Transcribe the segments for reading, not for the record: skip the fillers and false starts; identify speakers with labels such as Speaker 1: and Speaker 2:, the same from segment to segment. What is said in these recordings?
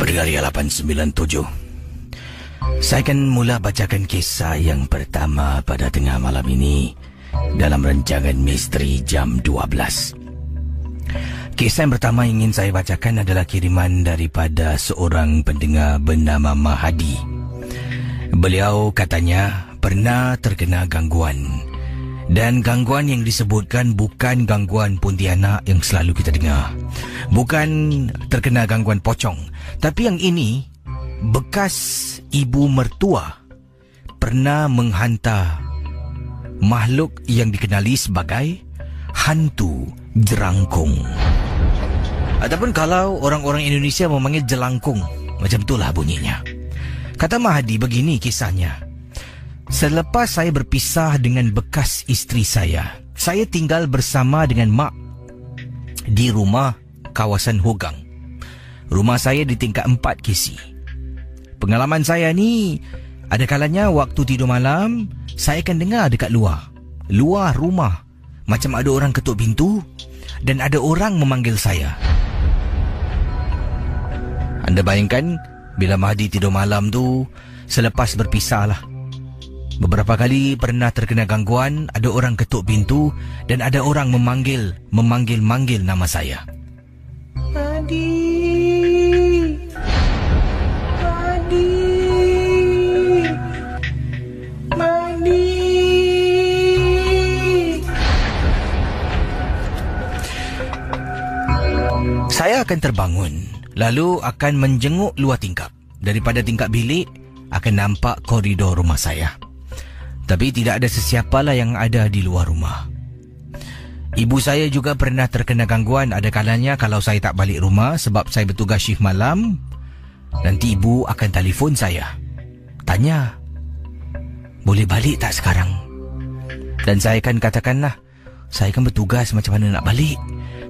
Speaker 1: Bergaria 897. Saya akan mula bacakan kisah yang pertama pada tengah malam ini dalam rancangan Misteri Jam 12. Kisah yang pertama yang ingin saya bacakan adalah kiriman daripada seorang pendengar bernama Mahadi. Beliau katanya pernah terkena gangguan. Dan gangguan yang disebutkan bukan gangguan Pontianak yang selalu kita dengar. Bukan terkena gangguan pocong. Tapi yang ini, bekas ibu mertua pernah menghantar makhluk yang dikenali sebagai hantu jerangkung. Ataupun kalau orang-orang Indonesia memanggil jelangkung, macam itulah bunyinya. Kata Mahadi begini kisahnya. Selepas saya berpisah dengan bekas isteri saya tinggal bersama dengan mak di rumah kawasan Hogang. Rumah saya di tingkat 4 KC. Pengalaman saya ni, ada kalanya waktu tidur malam, saya akan dengar dekat luar rumah, macam ada orang ketuk pintu dan ada orang memanggil saya. Anda bayangkan bila Mahdi tidur malam tu, selepas berpisah lah. Beberapa kali pernah terkena gangguan, ada orang ketuk pintu dan ada orang memanggil nama saya. Mahdi. Mahdi. Mahdi. Saya akan terbangun, lalu akan menjenguk luar tingkap. Daripada tingkap bilik, akan nampak koridor rumah saya. Tapi tidak ada sesiapalah yang ada di luar rumah. Ibu saya juga pernah terkena gangguan. Ada kalanya kalau saya tak balik rumah sebab saya bertugas shift malam, nanti ibu akan telefon saya. Tanya, boleh balik tak sekarang? Dan saya akan katakanlah, saya kan bertugas, macam mana nak balik?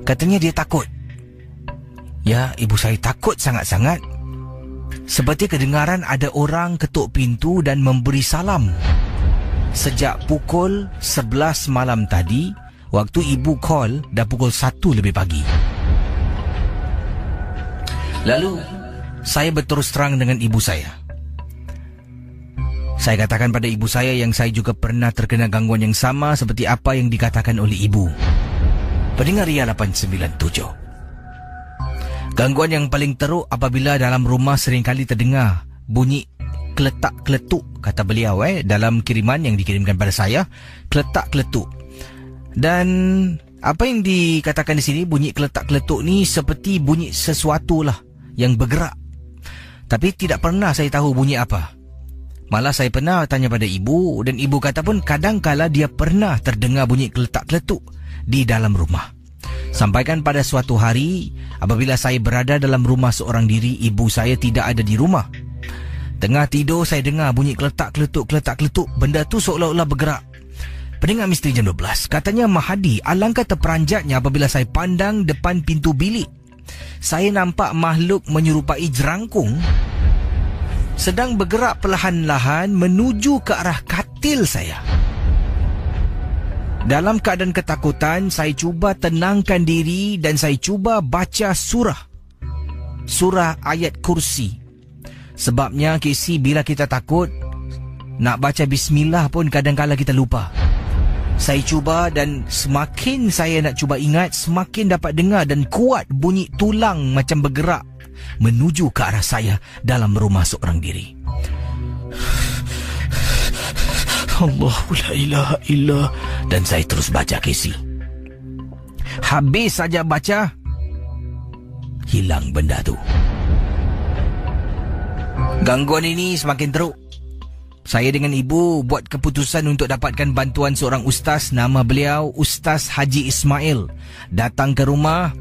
Speaker 1: Katanya dia takut. Ya, ibu saya takut sangat-sangat. Seperti kedengaran ada orang ketuk pintu dan memberi salam. Sejak pukul 11 malam tadi, waktu ibu call dah pukul 1 lebih pagi. Lalu, saya berterus terang dengan ibu saya. Saya katakan pada ibu saya yang saya juga pernah terkena gangguan yang sama seperti apa yang dikatakan oleh ibu. Pendengar Ria 897. Gangguan yang paling teruk apabila dalam rumah seringkali terdengar bunyi keletak-keletuk, kata beliau dalam kiriman yang dikirimkan pada saya, keletak-keletuk. Dan apa yang dikatakan di sini, bunyi keletak-keletuk ni seperti bunyi sesuatu lah yang bergerak. Tapi tidak pernah saya tahu bunyi apa. Malah saya pernah tanya pada ibu dan ibu kata pun kadang-kala dia pernah terdengar bunyi keletak-keletuk di dalam rumah. Sampaikan pada suatu hari apabila saya berada dalam rumah seorang diri, ibu saya tidak ada di rumah. Tengah tidur saya dengar bunyi keletak-keletuk, keletak-keletuk. Benda tu seolah-olah bergerak. Pendengar Misteri Jam 12, katanya Mahadi, alangkah terperanjatnya apabila saya pandang depan pintu bilik. Saya nampak makhluk menyerupai jerangkung sedang bergerak perlahan-lahan menuju ke arah katil saya. Dalam keadaan ketakutan, saya cuba tenangkan diri dan saya cuba baca surah ayat kursi. Sebabnya KC, bila kita takut, nak baca bismillah pun kadang-kala kita lupa. Saya cuba dan semakin saya nak cuba ingat, semakin dapat dengar dan kuat bunyi tulang macam bergerak menuju ke arah saya dalam rumah seorang diri. Allahu la ilaha illa. Dan saya terus baca KC. Habis saja baca, hilang benda tu. Gangguan ini semakin teruk. Saya dengan ibu buat keputusan untuk dapatkan bantuan seorang ustaz. Nama beliau Ustaz Haji Ismail. Datang ke rumah.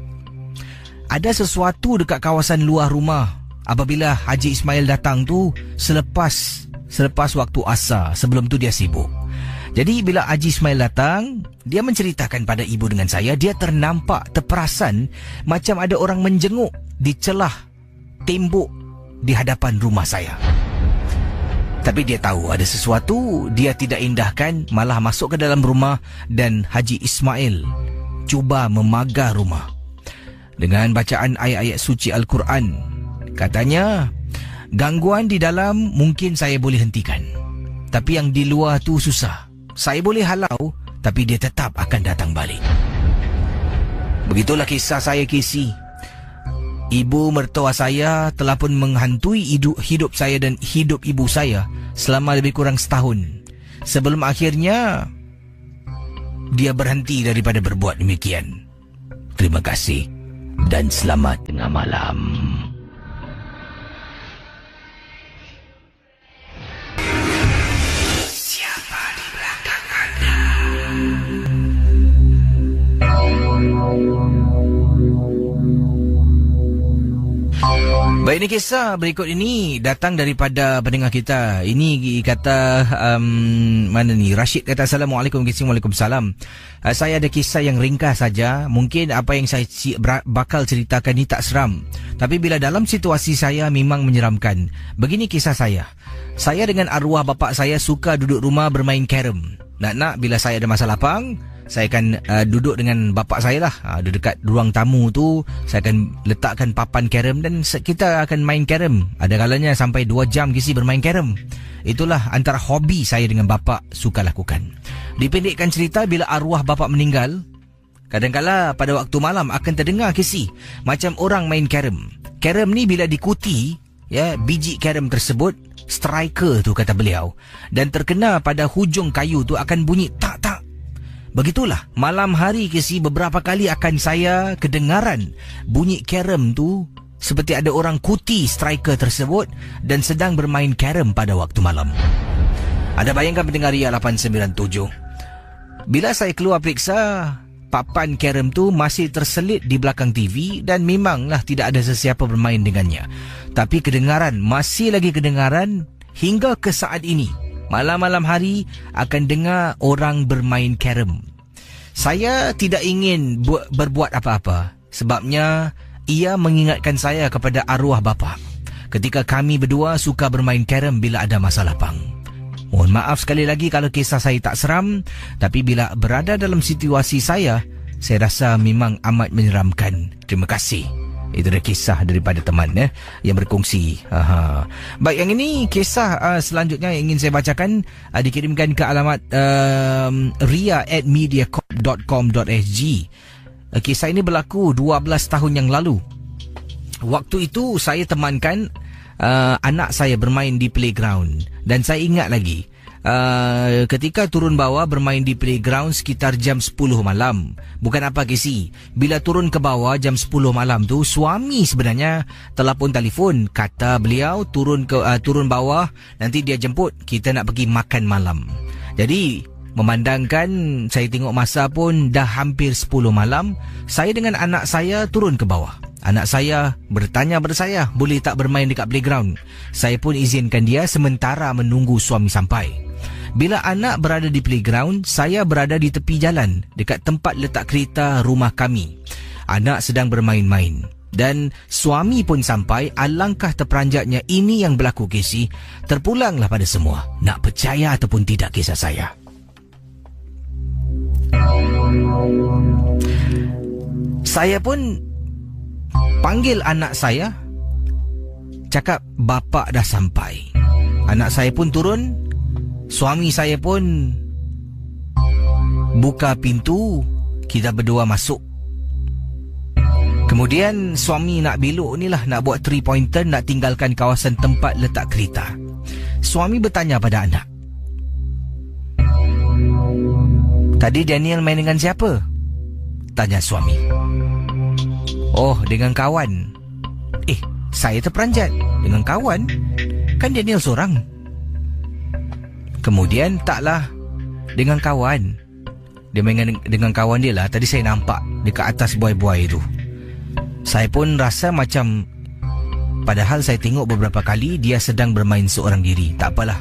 Speaker 1: Ada sesuatu dekat kawasan luar rumah. Apabila Haji Ismail datang tu selepas waktu asar. Sebelum tu dia sibuk. Jadi bila Haji Ismail datang, dia menceritakan pada ibu dengan saya, dia terperasan macam ada orang menjenguk di celah tembok di hadapan rumah saya. Tapi dia tahu ada sesuatu, dia tidak indahkan, malah masuk ke dalam rumah dan Haji Ismail cuba memagar rumah. Dengan bacaan ayat-ayat suci Al-Quran, Katanya, gangguan di dalam mungkin saya boleh hentikan, tapi yang di luar tu susah. Saya boleh halau, tapi dia tetap akan datang balik. Begitulah kisah saya, Casey. Ibu mertua saya telah pun menghantui hidup saya dan hidup ibu saya selama lebih kurang setahun. Sebelum akhirnya dia berhenti daripada berbuat demikian. Terima kasih dan selamat tengah malam. Siapa di belakang anda? Baik, ini kisah berikut ini datang daripada pendengar kita. Ini kata mana ni? Rashid kata, Assalamualaikum. Waalaikumsalam. Saya ada kisah yang ringkas saja. Mungkin apa yang saya bakal ceritakan ni tak seram, tapi bila dalam situasi saya memang menyeramkan. Begini kisah saya. Saya dengan arwah bapa saya suka duduk rumah bermain carom. Nak bila saya ada masa lapang, saya akan duduk dengan bapa saya lah. Di dekat ruang tamu tu, saya akan letakkan papan carom dan kita akan main carom. Ada kalanya sampai 2 jam kisi bermain carom. Itulah antara hobi saya dengan bapa suka lakukan. Dipendekkan cerita, bila arwah bapa meninggal, kadang-kala pada waktu malam akan terdengar kisi macam orang main carom. Carom ni bila dikuti, ya, biji carom tersebut, striker tu kata beliau, dan terkena pada hujung kayu tu akan bunyi tak-tak. Begitulah, malam hari kesi beberapa kali akan saya kedengaran bunyi carom tu seperti ada orang kuti striker tersebut dan sedang bermain carom pada waktu malam. Ada bayangkan pendengar Ria 897? Bila saya keluar periksa, papan carom tu masih terselit di belakang TV dan memanglah tidak ada sesiapa bermain dengannya. Tapi kedengaran, masih lagi kedengaran hingga ke saat ini. Malam-malam hari akan dengar orang bermain carom. Saya tidak ingin berbuat apa-apa, sebabnya ia mengingatkan saya kepada arwah bapa ketika kami berdua suka bermain carom bila ada masa lapang. Mohon maaf sekali lagi kalau kisah saya tak seram, tapi bila berada dalam situasi saya rasa memang amat menyeramkan. Terima kasih. Itu adalah kisah daripada teman yang berkongsi. Baik, yang ini kisah selanjutnya yang ingin saya bacakan dikirimkan ke alamat ria@mediacorp.com.sg. Kisah ini berlaku 12 tahun yang lalu. Waktu itu saya temankan anak saya bermain di playground, dan saya ingat lagi ketika turun bawah bermain di playground sekitar jam 10 malam. Bukan apa kisi, bila turun ke bawah jam 10 malam tu, suami sebenarnya telah pun telefon. Kata beliau turun bawah, nanti dia jemput, kita nak pergi makan malam. Jadi memandangkan saya tengok masa pun dah hampir 10 malam, saya dengan anak saya turun ke bawah. Anak saya bertanya pada saya, boleh tak bermain dekat playground? Saya pun izinkan dia sementara menunggu suami sampai. Bila anak berada di playground, saya berada di tepi jalan dekat tempat letak kereta rumah kami. Anak sedang bermain-main dan suami pun sampai. Alangkah terperanjatnya ini yang berlaku, Casey. Terpulanglah pada semua. Nak percaya ataupun tidak kisah saya. Saya pun panggil anak saya, cakap bapa dah sampai. Anak saya pun turun. Suami saya pun buka pintu, kita berdua masuk. Kemudian suami nak belok ni lah, nak buat 3-pointer, nak tinggalkan kawasan tempat letak kereta. Suami bertanya pada anak, tadi Daniel main dengan siapa? Tanya suami. Oh, dengan kawan. Saya terperanjat. Dengan kawan? Kan Daniel seorang. Kemudian taklah, dengan kawan. Dia main dengan kawan dia lah. Tadi saya nampak dekat atas buai-buai tu. Saya pun rasa macam, padahal saya tengok beberapa kali dia sedang bermain seorang diri. Tak apalah,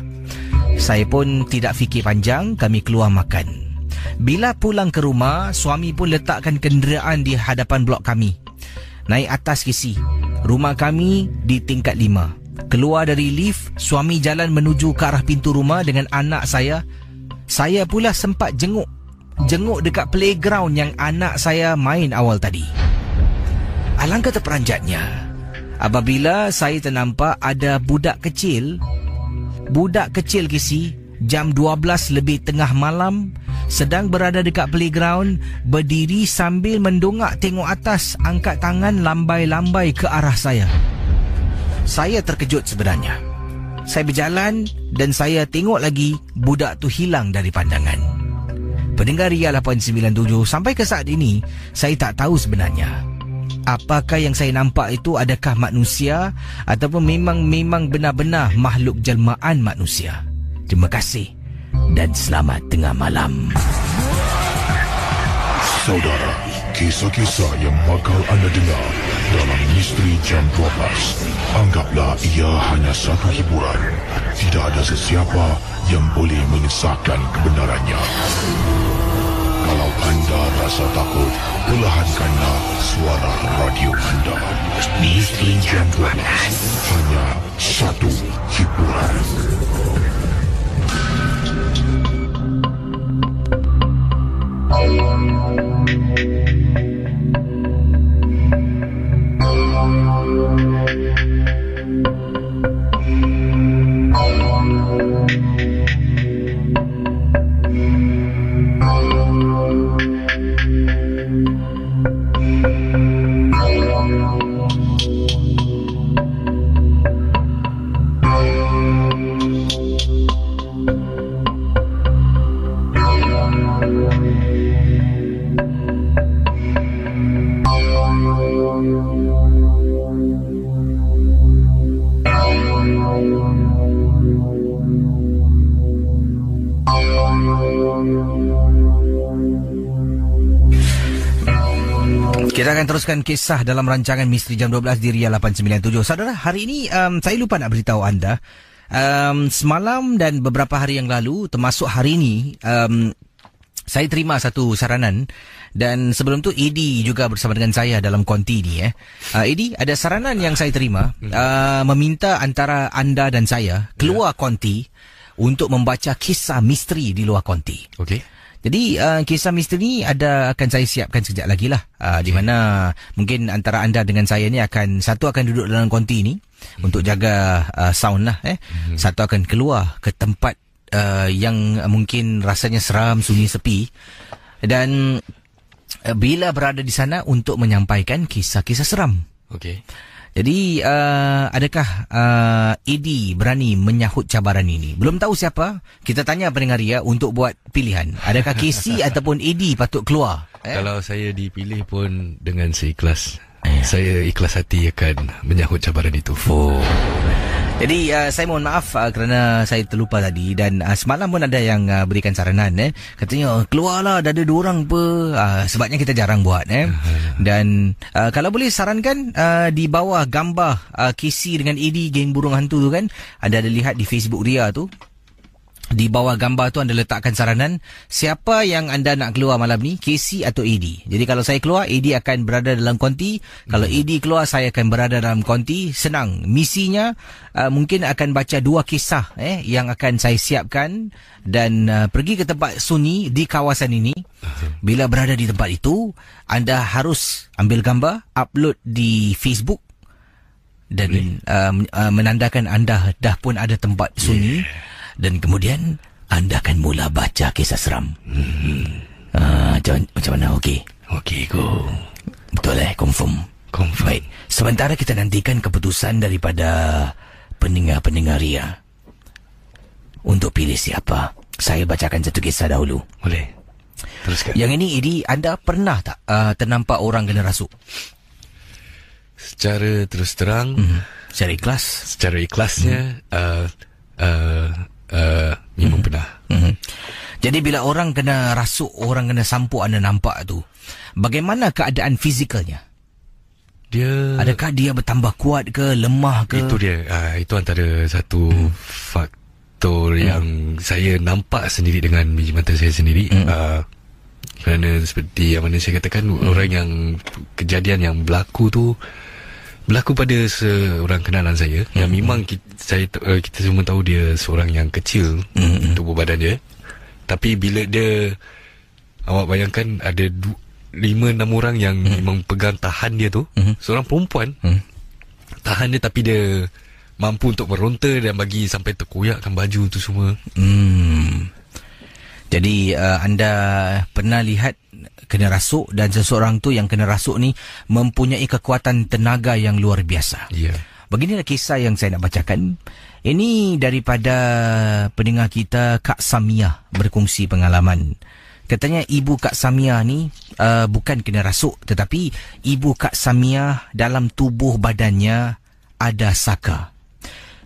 Speaker 1: saya pun tidak fikir panjang, kami keluar makan. Bila pulang ke rumah, suami pun letakkan kenderaan di hadapan blok kami. Naik atas kisi. Rumah kami di tingkat 5. Keluar dari lift, suami jalan menuju ke arah pintu rumah dengan anak saya. Saya pula sempat jenguk dekat playground yang anak saya main awal tadi. Alangkah terperanjatnya, apabila saya ternampak ada budak kecil Kesi, jam 12 lebih tengah malam, sedang berada dekat playground, berdiri sambil mendongak tengok atas, angkat tangan lambai-lambai ke arah saya. Saya terkejut sebenarnya. Saya berjalan dan saya tengok lagi budak tu hilang dari pandangan. Pendengar Ria 897, sampai ke saat ini saya tak tahu sebenarnya apakah yang saya nampak itu adakah manusia ataupun memang benar-benar makhluk jelmaan manusia. Terima kasih dan selamat tengah malam.
Speaker 2: Saudara, kisah-kisah yang bakal anda dengar dalam Misteri Jam 12, anggaplah ia hanya satu hiburan. Tidak ada sesiapa yang boleh mengesahkan kebenarannya. Kalau anda rasa takut, perlahankanlah suara radio anda. Misteri Jam 12, hanya satu hiburan.
Speaker 1: Kita akan teruskan kisah dalam rancangan Misteri Jam 12 di Ria 897. Saudara, hari ini saya lupa nak beritahu anda. Semalam dan beberapa hari yang lalu, termasuk hari ini, saya terima satu saranan. Dan sebelum tu Edi juga bersama dengan saya dalam konti ni. Edi, ada saranan yang saya terima, meminta antara anda dan saya keluar konti untuk membaca kisah misteri di luar konti.
Speaker 3: Okey.
Speaker 1: Jadi kisah misteri ni akan saya siapkan sekejap lagi lah, di mana mungkin antara anda dengan saya ni akan duduk dalam konti ni untuk jaga sound lah. Satu akan keluar ke tempat yang mungkin rasanya seram, sunyi, sepi, dan bila berada di sana untuk menyampaikan kisah-kisah seram.
Speaker 3: Okey.
Speaker 1: Jadi adakah Edi berani menyahut cabaran ini? Belum tahu siapa. Kita tanya pendengar Ria untuk buat pilihan. Adakah Casey ataupun Edi patut keluar?
Speaker 3: Kalau saya dipilih pun dengan seikhlas. Saya ikhlas hati akan menyahut cabaran itu.
Speaker 1: Jadi saya mohon maaf kerana saya terlupa tadi. Dan semalam pun ada yang berikan saranan. Katanya keluarlah, dah ada 2 orang apa. Sebabnya kita jarang buat. Dan kalau boleh sarankan di bawah gambar Casey dengan Edi, geng burung hantu tu kan, anda ada lihat di Facebook Ria tu. Di bawah gambar tu anda letakkan saranan siapa yang anda nak keluar malam ni, Casey atau Edi. Jadi kalau saya keluar, Edi akan berada dalam konti. Kalau Edi keluar, saya akan berada dalam konti. Senang. Misinya mungkin akan baca 2 kisah yang akan saya siapkan dan pergi ke tempat sunyi di kawasan ini. Bila berada di tempat itu, anda harus ambil gambar, upload di Facebook dan menandakan anda dah pun ada tempat sunyi. Dan kemudian anda akan mula baca kisah seram. Macam mana? Okey.
Speaker 3: Okey, go.
Speaker 1: Betul confirm. Baik. Sementara kita nantikan keputusan daripada pendengar-pendengar Ria untuk pilih siapa. Saya bacakan satu kisah dahulu.
Speaker 3: Boleh. Teruskan.
Speaker 1: Yang ini, Edi, anda pernah tak ternampak orang kena rasuk?
Speaker 3: Secara terus terang,
Speaker 1: secara ikhlas?
Speaker 3: Secara ikhlasnya, memang pernah.
Speaker 1: Jadi bila orang kena rasuk, orang kena sampuk, anda nampak tu, bagaimana keadaan fizikalnya? Adakah dia bertambah kuat ke, lemah ke?
Speaker 3: Itu dia. Itu antara satu faktor yang saya nampak sendiri dengan biji mata saya sendiri. Kerana seperti yang mana saya katakan, orang yang kejadian yang berlaku pada seorang kenalan saya, yang memang kita semua tahu dia seorang yang kecil, tubuh badan dia. Tapi bila dia, awak bayangkan ada 5-6 orang yang memang pegang tahan dia tu, seorang perempuan, tahan dia, tapi dia mampu untuk meronta dan bagi sampai terkoyakkan baju tu semua.
Speaker 1: Jadi anda pernah lihat kena rasuk, dan seseorang tu yang kena rasuk ni mempunyai kekuatan tenaga yang luar biasa.
Speaker 3: Ya.
Speaker 1: Beginilah kisah yang saya nak bacakan. Ini daripada pendengar kita Kak Samia berkongsi pengalaman. Katanya ibu Kak Samia ni bukan kena rasuk, tetapi ibu Kak Samia dalam tubuh badannya ada saka.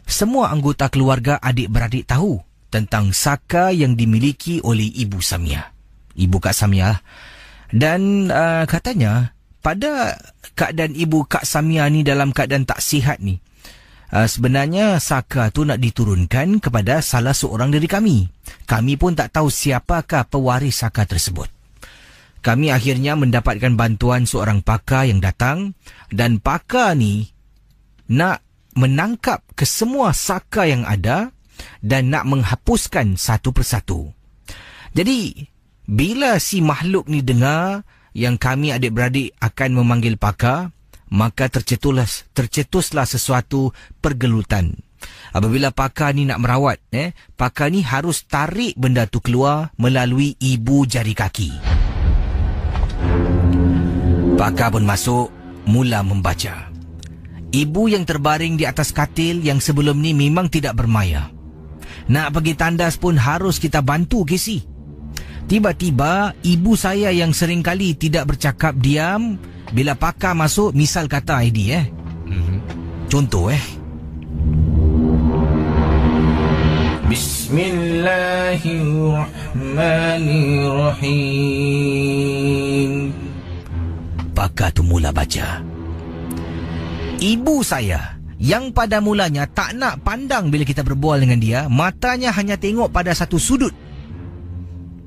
Speaker 1: Semua anggota keluarga adik-beradik tahu tentang saka yang dimiliki oleh ibu Samia, ibu Kak Samia. Dan katanya pada keadaan ibu Kak Samia ni dalam keadaan tak sihat ni, sebenarnya saka tu nak diturunkan kepada salah seorang dari kami. Kami pun tak tahu siapakah pewaris saka tersebut. Kami akhirnya mendapatkan bantuan seorang pakar yang datang, dan pakar ni nak menangkap kesemua saka yang ada dan nak menghapuskan satu persatu. Jadi bila si makhluk ni dengar yang kami adik-beradik akan memanggil pakar, maka tercetuslah sesuatu pergelutan. Apabila pakar ni nak merawat, pakar ni harus tarik benda tu keluar melalui ibu jari kaki. Pakar pun masuk, mula membaca. Ibu yang terbaring di atas katil yang sebelum ni memang tidak bermaya. Nak pergi tandas pun harus kita bantu, Casey. Tiba-tiba ibu saya yang seringkali tidak bercakap diam bila pakar masuk, misal kata ID Contoh Bismillahirrahmanirrahim. Pakar tu mula baca. Ibu saya yang pada mulanya tak nak pandang bila kita berbual dengan dia, matanya hanya tengok pada satu sudut.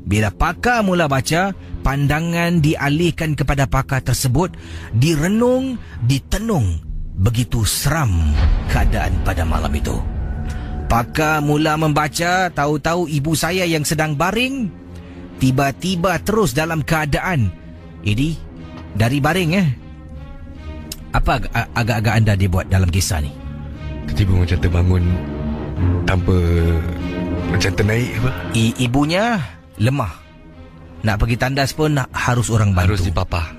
Speaker 1: Bila pakar mula baca, pandangan dialihkan kepada pakar tersebut, direnung, ditenung. Begitu seram keadaan pada malam itu. Pakar mula membaca, tahu-tahu ibu saya yang sedang baring tiba-tiba terus dalam keadaan ini dari baring. Apa agak-agak anda dia buat dalam kisah ni?
Speaker 3: Tiba-tiba macam terbangun tanpa macam ternaik apa?
Speaker 1: Ibunya lemah. Nak pergi tandas pun harus orang bantu.
Speaker 3: Harus dipapah.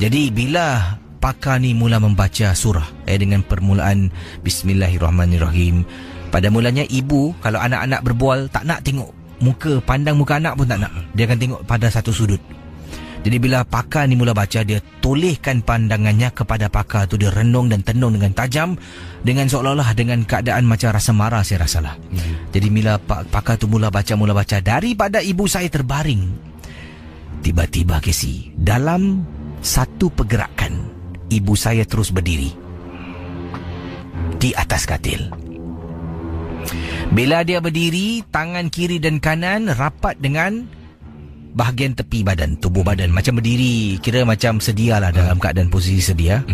Speaker 1: Jadi bila pakar ni mula membaca surah dengan permulaan Bismillahirrahmanirrahim. Pada mulanya ibu kalau anak-anak berbual tak nak tengok muka, pandang muka anak pun tak nak. Dia akan tengok pada satu sudut. Jadi bila pakar ni mula baca, dia tolehkan pandangannya kepada pakar tu, dia renung dan tenung dengan tajam, dengan seolah-olah dengan keadaan macam rasa marah, saya rasalah. Jadi bila pakar tu mula baca, daripada ibu saya terbaring, tiba-tiba Casey, dalam satu pergerakan, ibu saya terus berdiri di atas katil. Bila dia berdiri, tangan kiri dan kanan rapat dengan bahagian tepi badan, tubuh badan, macam berdiri, kira macam sedialah dalam keadaan posisi sedia.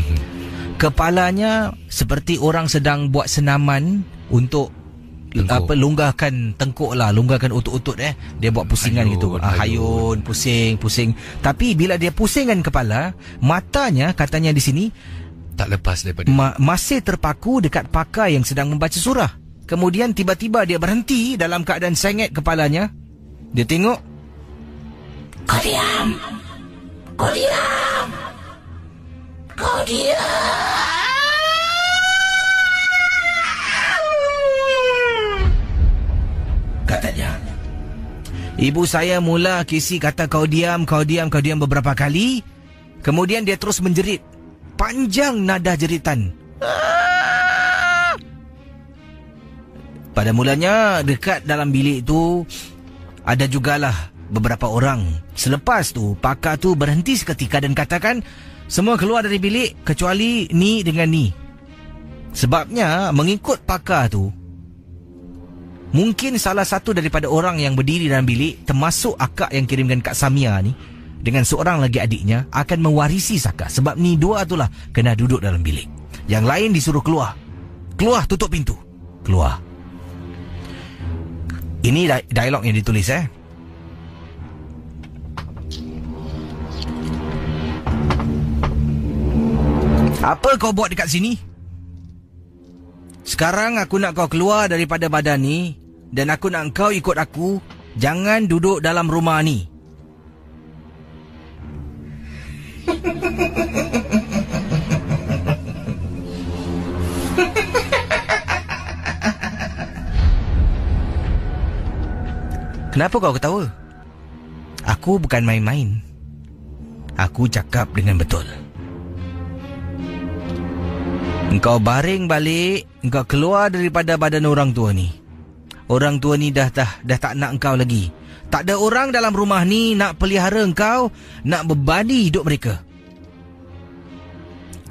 Speaker 1: Kepalanya seperti orang sedang buat senaman untuk longgahkan tengkuk lah, longgahkan otot-otot. Dia buat pusingan gitu, hayun, pusing. Tapi bila dia pusingkan kepala, matanya katanya di sini
Speaker 3: tak lepas daripada
Speaker 1: masih terpaku dekat pakar yang sedang membaca surah. Kemudian tiba-tiba dia berhenti dalam keadaan sengit kepalanya. Dia tengok, Kau diam. Katanya. Ibu saya mula Casey kata kau diam beberapa kali. Kemudian dia terus menjerit. Panjang nada jeritan. Pada mulanya dekat dalam bilik itu ada jugalah beberapa orang. Selepas tu pakar tu berhenti seketika dan katakan, semua keluar dari bilik kecuali ni dengan ni. Sebabnya mengikut pakar tu, mungkin salah satu daripada orang yang berdiri dalam bilik, termasuk akak yang kirimkan Kak Samia ni, dengan seorang lagi adiknya, akan mewarisi saka. Sebab ni dua itulah kena duduk dalam bilik. Yang lain disuruh keluar. Keluar, tutup pintu. Keluar. Ini dialog yang ditulis Apa kau buat dekat sini? Sekarang aku nak kau keluar daripada badan ni, dan aku nak kau ikut aku. Jangan duduk dalam rumah ni. Kenapa kau ketawa? Aku bukan main-main. Aku cakap dengan betul. Engkau baring balik, engkau keluar daripada badan orang tua ni. Orang tua ni dah tak nak engkau lagi. Tak ada orang dalam rumah ni nak pelihara engkau, nak berbani hidup mereka.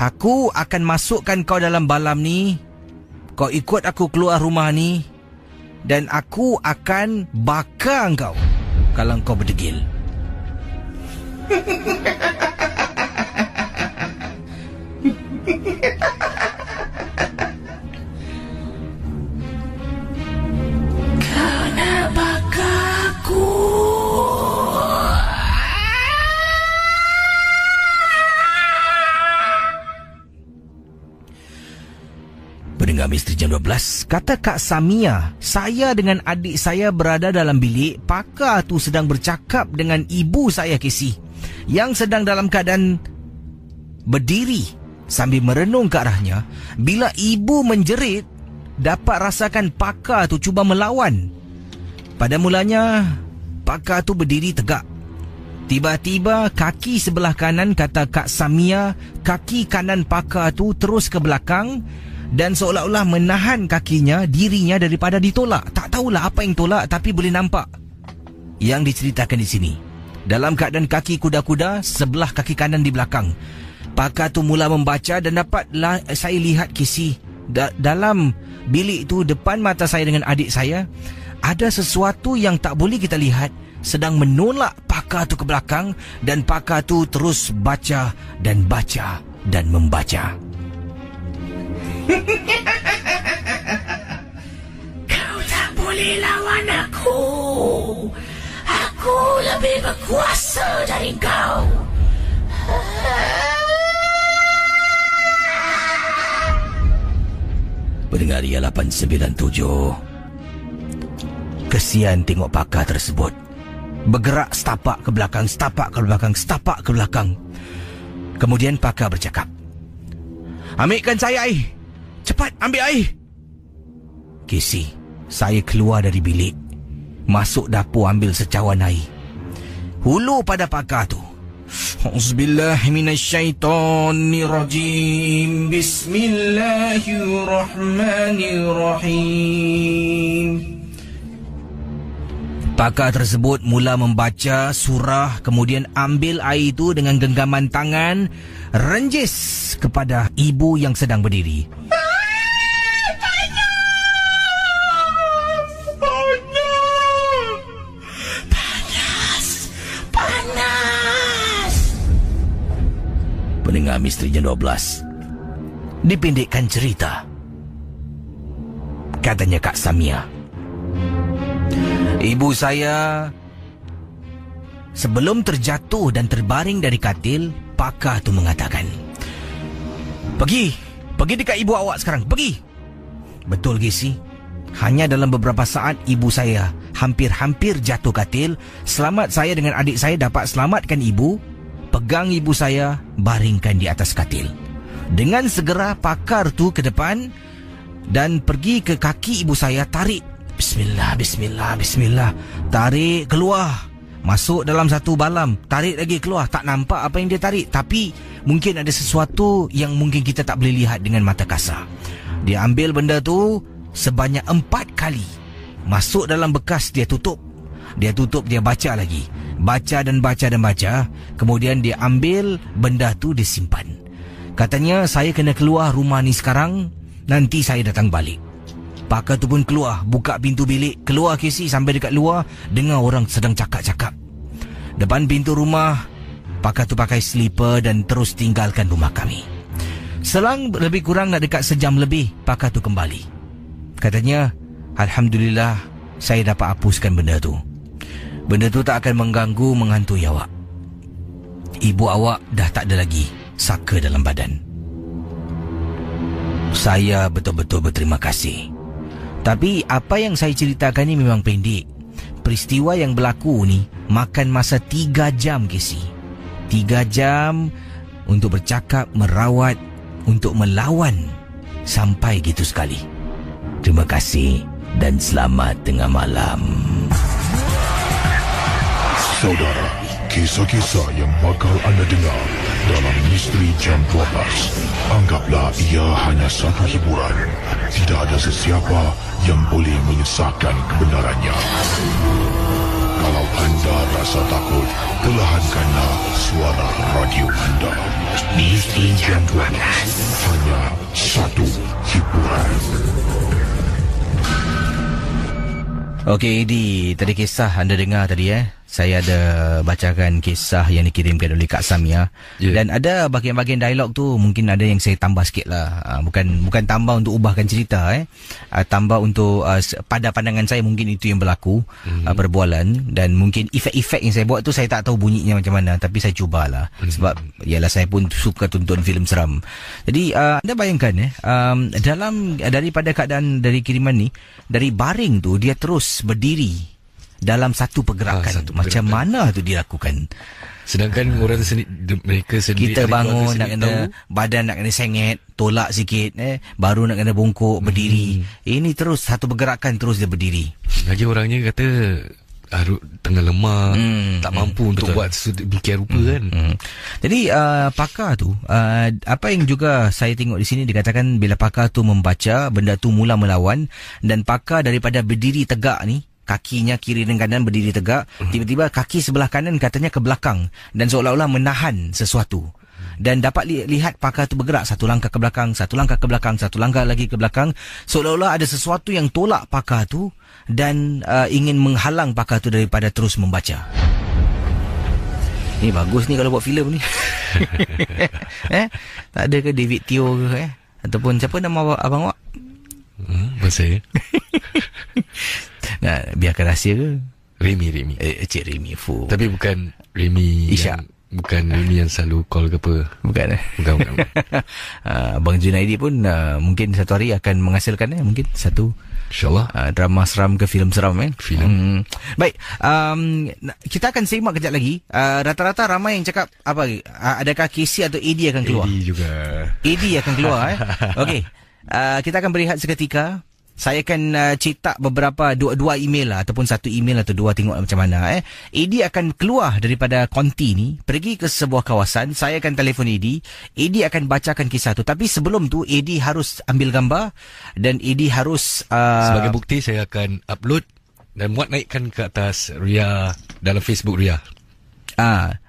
Speaker 1: Aku akan masukkan kau dalam balam ni. Kau ikut aku keluar rumah ni, dan aku akan bakar engkau kalau engkau berdegil. Kau nak bakar aku? Pendengar Misteri Jam 12, kata Kak Samia, saya dengan adik saya berada dalam bilik. Pakar tu sedang bercakap dengan ibu saya, Casey, yang sedang dalam keadaan berdiri sambil merenung ke arahnya. Bila ibu menjerit, dapat rasakan pakar tu cuba melawan. Pada mulanya, pakar tu berdiri tegak. Tiba-tiba kaki sebelah kanan, kata Kak Samia, kaki kanan pakar tu terus ke belakang dan seolah-olah menahan kakinya, dirinya daripada ditolak. Tak tahulah apa yang tolak, tapi boleh nampak. Yang diceritakan di sini, dalam keadaan kaki kuda-kuda, sebelah kaki kanan di belakang. Pakar tu mula membaca dan dapatlah saya lihat, Casey, dalam bilik tu depan mata saya dengan adik saya, ada sesuatu yang tak boleh kita lihat sedang menolak pakar tu ke belakang, dan pakar tu terus baca dan baca dan membaca. Kau tak boleh lawan aku. Aku lebih berkuasa dari kau. Pendengar Ria 897, kesian tengok pakar tersebut bergerak setapak ke belakang, setapak ke belakang, setapak ke belakang. Kemudian pakar bercakap, "Ambilkan saya air. Cepat ambil air." Casey, saya keluar dari bilik, masuk dapur ambil secawan air. Hulu pada pakar tu, Auzubillahiminasyaitonirrajim. Bismillahirrahmanirrahim. Pakar tersebut mula membaca surah, kemudian ambil air itu dengan genggaman tangan, renjis kepada ibu yang sedang berdiri. Pendengar Misteri Jam 12, dipendekkan cerita, katanya Kak Samia, ibu saya sebelum terjatuh dan terbaring dari katil, pakar tu mengatakan, Pergi dekat ibu awak sekarang, pergi." Betul, Casey. Hanya dalam beberapa saat ibu saya hampir-hampir jatuh katil. Selamat saya dengan adik saya dapat selamatkan ibu. Pegang ibu saya, baringkan di atas katil. Dengan segera pakar tu ke depan dan pergi ke kaki ibu saya, tarik. Bismillah, bismillah, bismillah. Tarik keluar. Masuk dalam satu balam. Tarik lagi keluar. Tak nampak apa yang dia tarik, tapi mungkin ada sesuatu yang mungkin kita tak boleh lihat dengan mata kasar. Dia ambil benda tu sebanyak 4 kali. Masuk dalam bekas, dia tutup. Dia tutup, dia baca lagi. Baca dan baca dan baca. Kemudian dia ambil benda tu, disimpan. Katanya, saya kena keluar rumah ni sekarang, nanti saya datang balik. Pakar tu pun keluar, buka pintu bilik, keluar Casey, sampai dekat luar, dengar orang sedang cakap-cakap. Depan pintu rumah, pakar tu pakai slipper dan terus tinggalkan rumah kami. Selang lebih kurang nak dekat sejam lebih, pakar tu kembali. Katanya, Alhamdulillah, saya dapat hapuskan benda tu. Benda tu tak akan mengganggu, menghantui awak. Ibu awak dah tak ada lagi saka dalam badan. Saya betul-betul berterima kasih. Tapi apa yang saya ceritakan ni memang pendek. Peristiwa yang berlaku ni makan masa 3 jam, Casey. 3 jam untuk bercakap, merawat, untuk melawan. Sampai gitu sekali. Terima kasih dan selamat tengah malam.
Speaker 2: Saudara, kisah-kisah yang bakal anda dengar dalam Misteri Jam 12, anggaplah ia hanya satu hiburan. Tidak ada sesiapa yang boleh menyesatkan kebenarannya. Kalau anda rasa takut, perlahankanlah suara radio anda. Misteri Jam 12, hanya satu hiburan.
Speaker 1: Okey, Edi, tadi kisah anda dengar tadi Saya ada bacakan kisah yang dikirimkan oleh Kak Samia. Dan ada bahagian-bahagian dialog tu mungkin ada yang saya tambah sikit lah. Bukan tambah untuk ubahkan cerita tambah untuk pada pandangan saya mungkin itu yang berlaku perbualan. Dan mungkin efek-efek yang saya buat tu saya tak tahu bunyinya macam mana, tapi saya cubalah. Sebab ialah saya pun suka tonton filem seram. Jadi anda bayangkan daripada keadaan dari kiriman ni, dari baring tu dia terus berdiri dalam satu pergerakan. Macam mana tu dilakukan?
Speaker 3: Sedangkan orang mereka sendiri,
Speaker 1: kita bangun nak kena badan nak kena sengit, tolak sikit baru nak kena bongkok berdiri. Ini terus satu pergerakan, terus dia berdiri.
Speaker 3: Lagi orangnya kata tengah lemah, tak mampu untuk buat demikian rupa kan.
Speaker 1: Jadi pakar tu apa yang juga saya tengok di sini dikatakan bila pakar tu membaca, benda tu mula melawan, dan pakar daripada berdiri tegak ni, kakinya kiri dan kanan berdiri tegak, tiba-tiba kaki sebelah kanan katanya ke belakang dan seolah-olah menahan sesuatu. Dan dapat lihat pakar tu bergerak satu langkah ke belakang, satu langkah ke belakang, satu langkah lagi ke belakang, seolah-olah ada sesuatu yang tolak pakar tu dan ingin menghalang pakar tu daripada terus membaca. Ni bagus ni kalau buat filem ni. Tak ada ke David Teo ke ataupun siapa nama abang awak?
Speaker 3: Masa
Speaker 1: biarkan rahsia ke?
Speaker 3: Remy.
Speaker 1: Cik Remy.
Speaker 3: Tapi bukan Remy
Speaker 1: Isyak.
Speaker 3: Bukan Remy yang selalu call ke apa.
Speaker 1: Bukan. Abang Junaidi pun mungkin satu hari akan menghasilkan mungkin satu,
Speaker 3: InsyaAllah,
Speaker 1: drama seram ke filem seram
Speaker 3: filem.
Speaker 1: Baik, kita akan semak kejap lagi. Rata-rata ramai yang cakap apa, adakah Casey atau Eddie akan keluar?
Speaker 3: Eddie juga.
Speaker 1: Eddie akan keluar Okey. Kita akan berehat seketika. Saya akan cetak beberapa dua email lah, ataupun satu email atau dua, tengok macam mana. Eddie akan keluar daripada konti ni, pergi ke sebuah kawasan. Saya akan telefon Eddie. Eddie akan bacakan kisah tu. Tapi sebelum tu Eddie harus ambil gambar dan Eddie harus
Speaker 3: sebagai bukti saya akan upload dan muat naikkan ke atas Ria dalam Facebook Ria.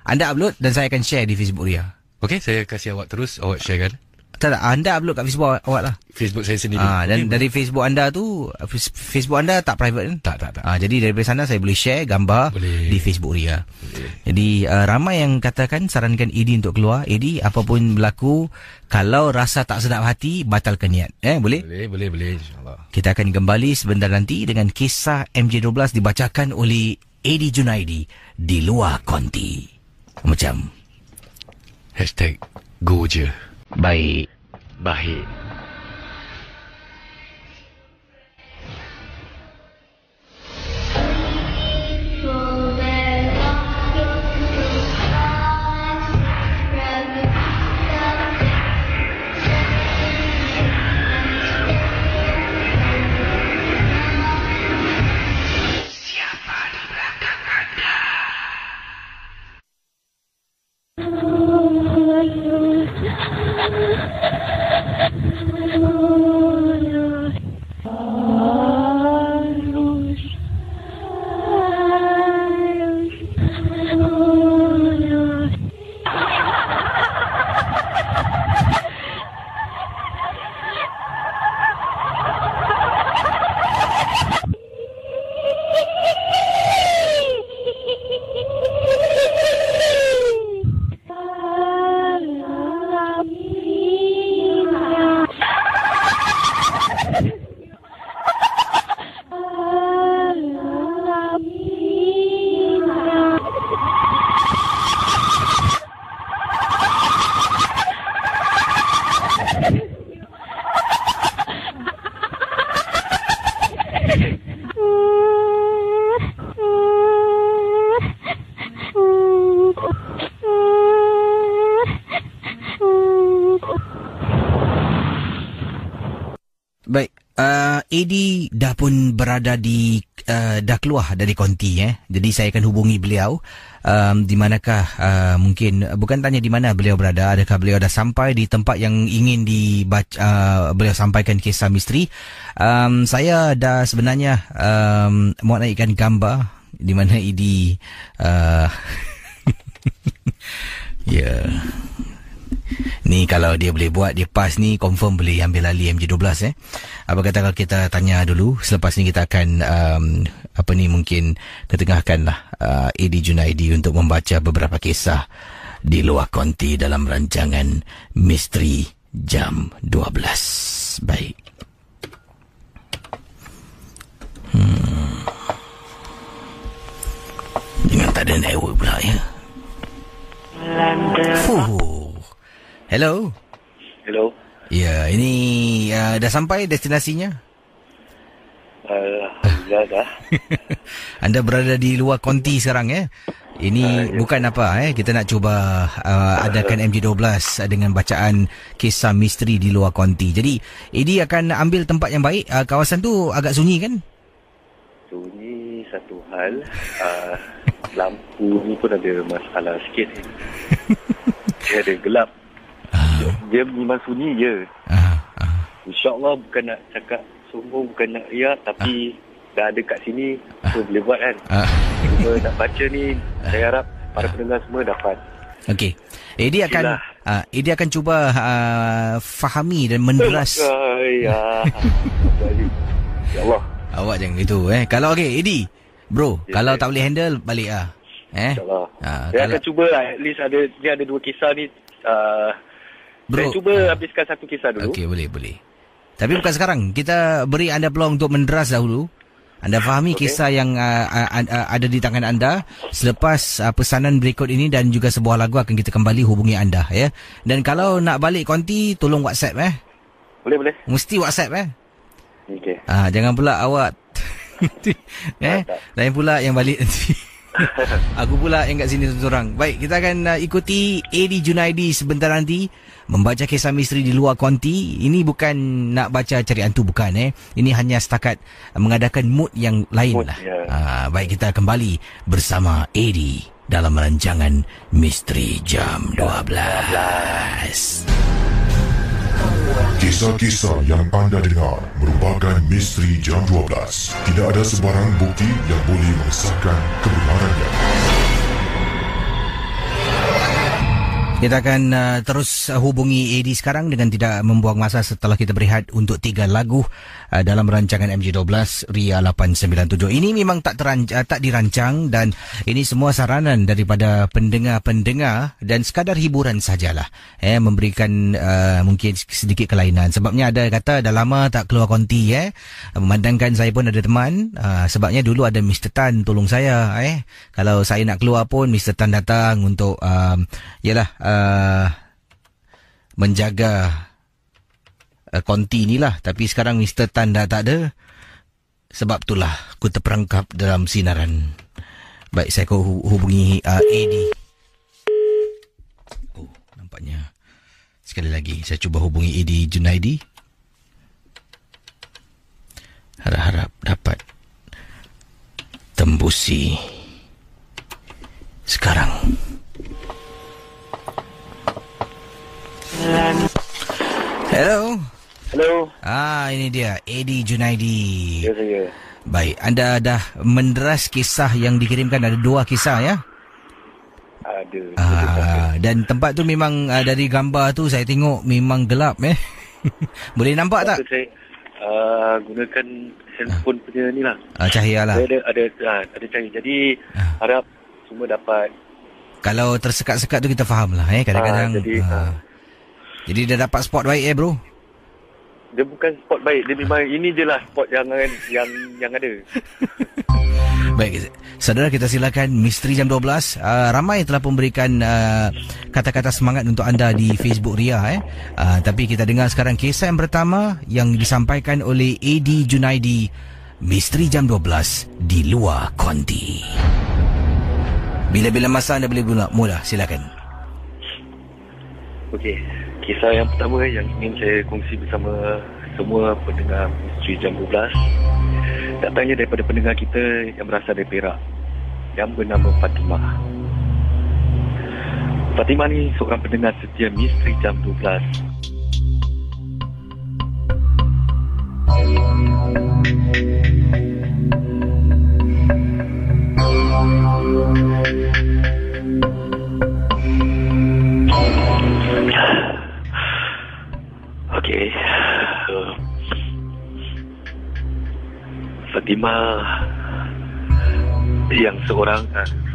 Speaker 1: Anda upload dan saya akan share di Facebook Ria.
Speaker 3: Okey, saya kasih awak terus, awak share kan?
Speaker 1: Tak, anda upload kat Facebook awak lah.
Speaker 3: Facebook saya sendiri.
Speaker 1: Dan dari Facebook anda tu, Facebook anda tak private kan?
Speaker 3: Tak.
Speaker 1: Jadi daripada sana saya boleh share gambar di Facebook Ria. Jadi ramai yang katakan, sarankan Eddie untuk keluar. Eddie, apapun berlaku, kalau rasa tak sedap hati, batalkan niat. Boleh?
Speaker 3: Boleh, insyaAllah.
Speaker 1: Kita akan kembali sebentar nanti dengan kisah MJ12 dibacakan oleh Eddie Junaidi di luar konti. Macam
Speaker 3: #go je.
Speaker 1: Baik. Baik. AD dah pun berada di dah keluar dari konti Jadi saya akan hubungi beliau. Di manakah mungkin bukan tanya di mana beliau berada, adakah beliau dah sampai di tempat yang ingin dibaca beliau sampaikan kisah misteri. Saya dah sebenarnya mau naikkan gambar di mana AD ya. Ni kalau dia boleh buat, dia pas ni confirm boleh ambil alih MJ12 Apa kata kalau kita tanya dulu, selepas ni kita akan mungkin ketengahkan lah AD Junaidi untuk membaca beberapa kisah di luar konti dalam rancangan Misteri Jam 12. Baik. Jangan tak ada network pula Hello.
Speaker 4: Hello.
Speaker 1: Ya, ini dah sampai destinasinya?
Speaker 4: Alhamdulillah dah.
Speaker 1: Anda berada di luar konti sekarang Ini bukan apa kita nak cuba adakan MJ12 dengan bacaan kisah misteri di luar konti. Jadi, Edi akan ambil tempat yang baik. Kawasan tu agak sunyi kan?
Speaker 4: Sunyi satu hal. Lampu ni pun ada masalah sikit. Dia ada gelap. Dia memang sunyi je. InsyaAllah bukan nak cakap sombong, bukan nak riak, tapi dah ada kat sini, so boleh buat kan. Cuma nak baca ni, saya harap para pendengar semua dapat.
Speaker 1: Okey. Edi akan cuba fahami dan menderas.
Speaker 4: Ya Allah.
Speaker 1: Awak jangan gitu Kalau Edi, bro, kalau
Speaker 4: sir.
Speaker 1: tak boleh handle, balik
Speaker 4: InsyaAllah. Saya akan cuba at least ada dua kisah ni.
Speaker 1: Bro,
Speaker 4: saya cuba habiskan satu kisah dulu.
Speaker 1: Okey, boleh. Tapi bukan sekarang. Kita beri anda peluang untuk menderas dahulu. Anda fahami kisah yang ada di tangan anda. Selepas pesanan berikut ini dan juga sebuah lagu akan kita kembali hubungi anda Dan kalau nak balik konti, tolong WhatsApp
Speaker 4: Boleh.
Speaker 1: Mesti WhatsApp
Speaker 4: Okey.
Speaker 1: Jangan pula awak lain pula yang balik nanti. Aku pula yang kat sini seorang. Baik, kita akan ikuti AD Junaidi sebentar nanti membaca kisah misteri di luar konti. Ini bukan nak baca cari hantu, bukan Ini hanya setakat mengadakan mood yang lain lah. Baik, kita kembali bersama AD dalam rancangan Misteri Jam 12.
Speaker 2: Kisah-kisah yang anda dengar merupakan Misteri Jam 12. Tidak ada sebarang bukti yang boleh mengesahkan kebenarannya.
Speaker 1: Kita akan terus hubungi AD sekarang dengan tidak membuang masa setelah kita berehat untuk 3 lagu dalam rancangan MJ12 Ria 897. Ini memang tak dirancang dan ini semua saranan daripada pendengar-pendengar dan sekadar hiburan sajalah. Memberikan mungkin sedikit kelainan. Sebabnya ada kata dah lama tak keluar konti memandangkan saya pun ada teman. Sebabnya dulu ada Mr. Tan tolong saya kalau saya nak keluar pun Mr. Tan datang untuk menjaga konti ni lah. Tapi sekarang Mr. Tan dah tak ada. Sebab itulah aku terperangkap dalam sinaran. Baik, saya akan hubungi AD. Nampaknya sekali lagi saya cuba hubungi AD Junaidi. Harap-harap dapat tembusi sekarang. Hello. Ini dia AD Junaidi.
Speaker 4: Ya, saya.
Speaker 1: Baik, anda dah menderas kisah yang dikirimkan. Ada 2 kisah
Speaker 4: Ada.
Speaker 1: Dan tempat tu memang dari gambar tu saya tengok memang gelap Boleh nampak tak?
Speaker 4: Saya gunakan handphone punya ni lah.
Speaker 1: Cahaya lah.
Speaker 4: Saya ada cahaya. Jadi harap semua dapat.
Speaker 1: Kalau tersekat-sekat tu kita faham lah kadang-kadang. Jadi dah dapat spot baik bro.
Speaker 4: Dia bukan spot baik. Dia memang ini je lah spot yang ada.
Speaker 1: Baik, saudara, kita silakan Misteri Jam 12. Ramai telah memberikan kata-kata semangat untuk anda di Facebook Ria tapi kita dengar sekarang kisah yang pertama yang disampaikan oleh AD Junaidi. Misteri Jam 12 di luar konti. Bila-bila masa anda boleh mula, silakan.
Speaker 4: Okey. Kisah yang pertama yang ingin saya kongsi bersama semua pendengar Misteri Jam 12. Datangnya daripada pendengar kita yang berasal dari Perak, yang bernama Fatimah. Fatimah ni seorang pendengar setia Misteri Jam 12. Okey.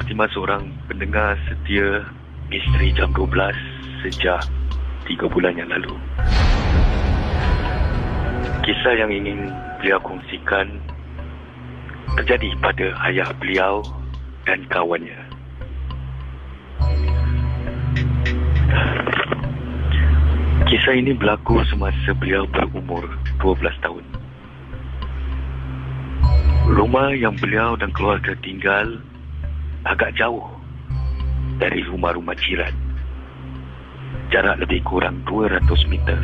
Speaker 4: Fatimah seorang pendengar setia Misteri Jam 12 sejak 3 bulan yang lalu. Kisah yang ingin beliau kongsikan terjadi pada ayah beliau dan kawannya. Kisah ini berlaku semasa beliau berumur 12 tahun. Rumah yang beliau dan keluarga tinggal agak jauh dari rumah-rumah jiran. Jarak lebih kurang 200 meter.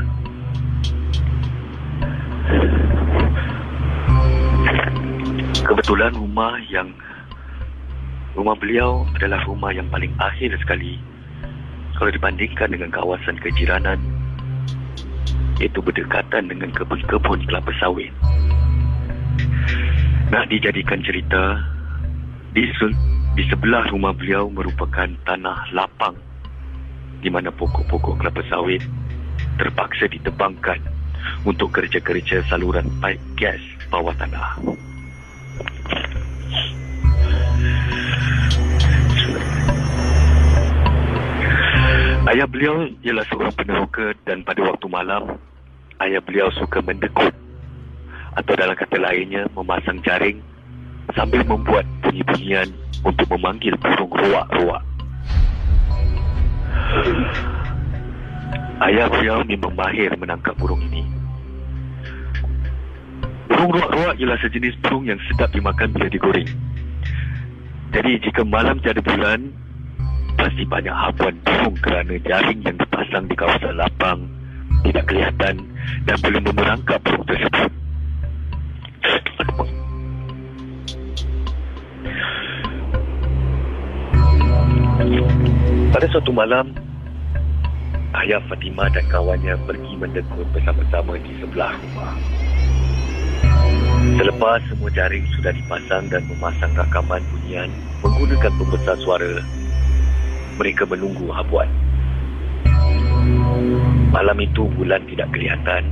Speaker 4: Kebetulan rumah beliau adalah rumah yang paling akhir sekali kalau dibandingkan dengan kawasan kejiranan. Itu berdekatan dengan kebun-kebun kelapa sawit. Nak dijadikan cerita, di sebelah rumah beliau merupakan tanah lapang di mana pokok-pokok kelapa sawit terpaksa ditebangkan untuk kerja-kerja saluran paip gas bawah tanah. Ayah beliau ialah seorang peneroka dan pada waktu malam, ayah beliau suka mendekut atau dalam kata lainnya memasang jaring sambil membuat bunyi-bunyian untuk memanggil burung roak-roak. Ayah beliau memang mahir menangkap burung ini. Burung roak-roak ialah sejenis burung yang sedap dimakan bila digoreng. Jadi jika malam tiada bulan, pasti banyak habuan burung kerana jaring yang dipasang di kawasan lapang tidak kelihatan dan belum merangkap burung tersebut. Pada suatu malam, ayah Fatimah dan kawannya pergi mendekut bersama-sama di sebelah rumah. Selepas semua jaring sudah dipasang dan memasang rakaman bunyian menggunakan pembesar suara, mereka menunggu habuan. Malam itu bulan tidak kelihatan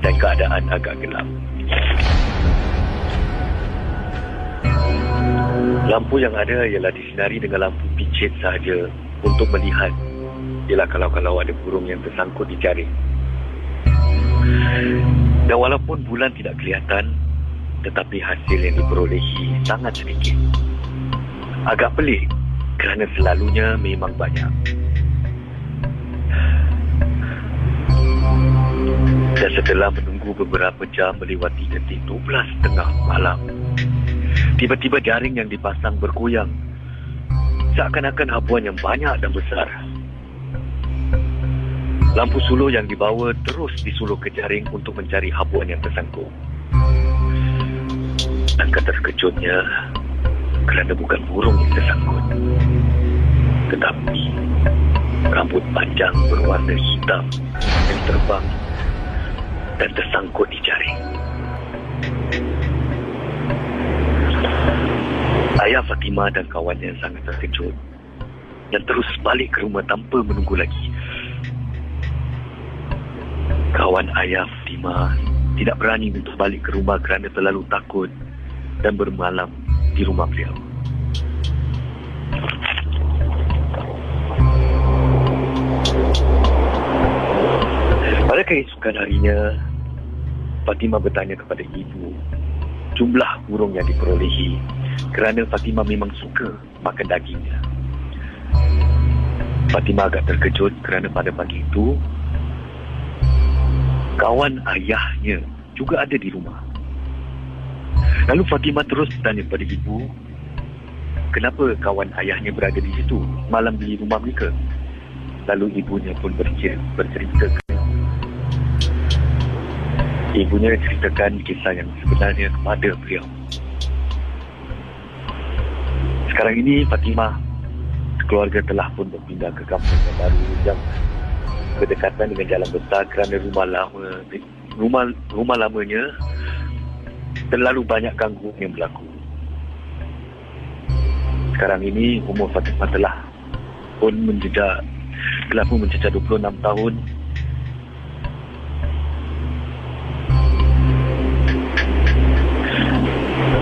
Speaker 4: dan keadaan agak gelap. Lampu yang ada ialah disinari dengan lampu pincit sahaja untuk melihat ialah kalau ada burung yang tersangkut di jaring. Dan walaupun bulan tidak kelihatan, tetapi hasil yang diperolehi sangat sedikit. Agak pelik kerana selalunya memang banyak. Dan setelah menunggu beberapa jam melewati detik 12:30 malam, tiba-tiba jaring yang dipasang bergoyang, seakan-akan habuan yang banyak dan besar. Lampu suluh yang dibawa terus disuluh ke jaring untuk mencari habuan yang tersangkut. Angka terkejutnya kerana bukan burung yang tersangkut, tetapi rambut panjang berwarna hitam yang terbang dan tersangkut di jaring. Ayah Fatimah dan kawannya sangat terkejut dan terus balik ke rumah tanpa menunggu lagi. Kawan ayah Fatimah tidak berani untuk balik ke rumah kerana terlalu takut dan bermalam di rumah beliau. Pada keesokan harinya, Fatimah bertanya kepada ibu jumlah burung yang diperolehi kerana Fatimah memang suka makan dagingnya. Fatimah agak terkejut kerana pada pagi itu kawan ayahnya juga ada di rumah. Lalu Fatimah terus bertanya kepada ibu, kenapa kawan ayahnya berada di situ malam di rumah mereka? Lalu ibunya pun bercerita Ibunya ceritakan kisah yang sebenarnya kepada beliau. Sekarang ini Fatimah, keluarga telah pun berpindah ke kampung yang baru yang berdekatan dengan jalan besar kerana rumah lamanya terlalu banyak gangguan yang berlaku. Sekarang ini umur Fatimah telah pun mencecah 26 tahun.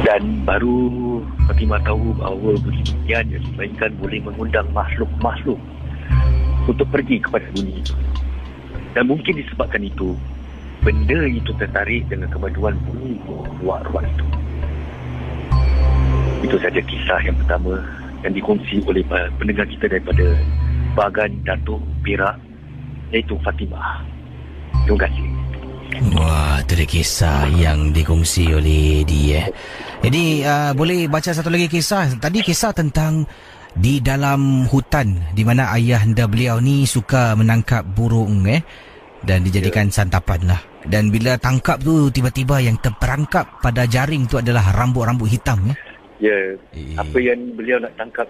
Speaker 4: Dan baru Fatimah tahu bahawa beriman yang dimainkan boleh mengundang makhluk-makhluk untuk pergi kepada bumi itu. Dan mungkin disebabkan itu, benda itu tertarik dengan kemajuan bumi ruang-ruang itu. Itu saja kisah yang pertama yang dikongsi oleh pendengar kita daripada Bagan Datuk Perak, iaitu Fatimah. Terima kasih.
Speaker 1: Wah, itu dia kisah yang dikongsi oleh dia. Jadi boleh baca satu lagi kisah. Tadi kisah tentang di dalam hutan di mana ayah anda beliau ni suka menangkap burung dan dijadikan santapan lah. Dan bila tangkap tu tiba-tiba yang terperangkap pada jaring tu adalah rambut-rambut hitam
Speaker 4: Ya, apa yang beliau nak tangkap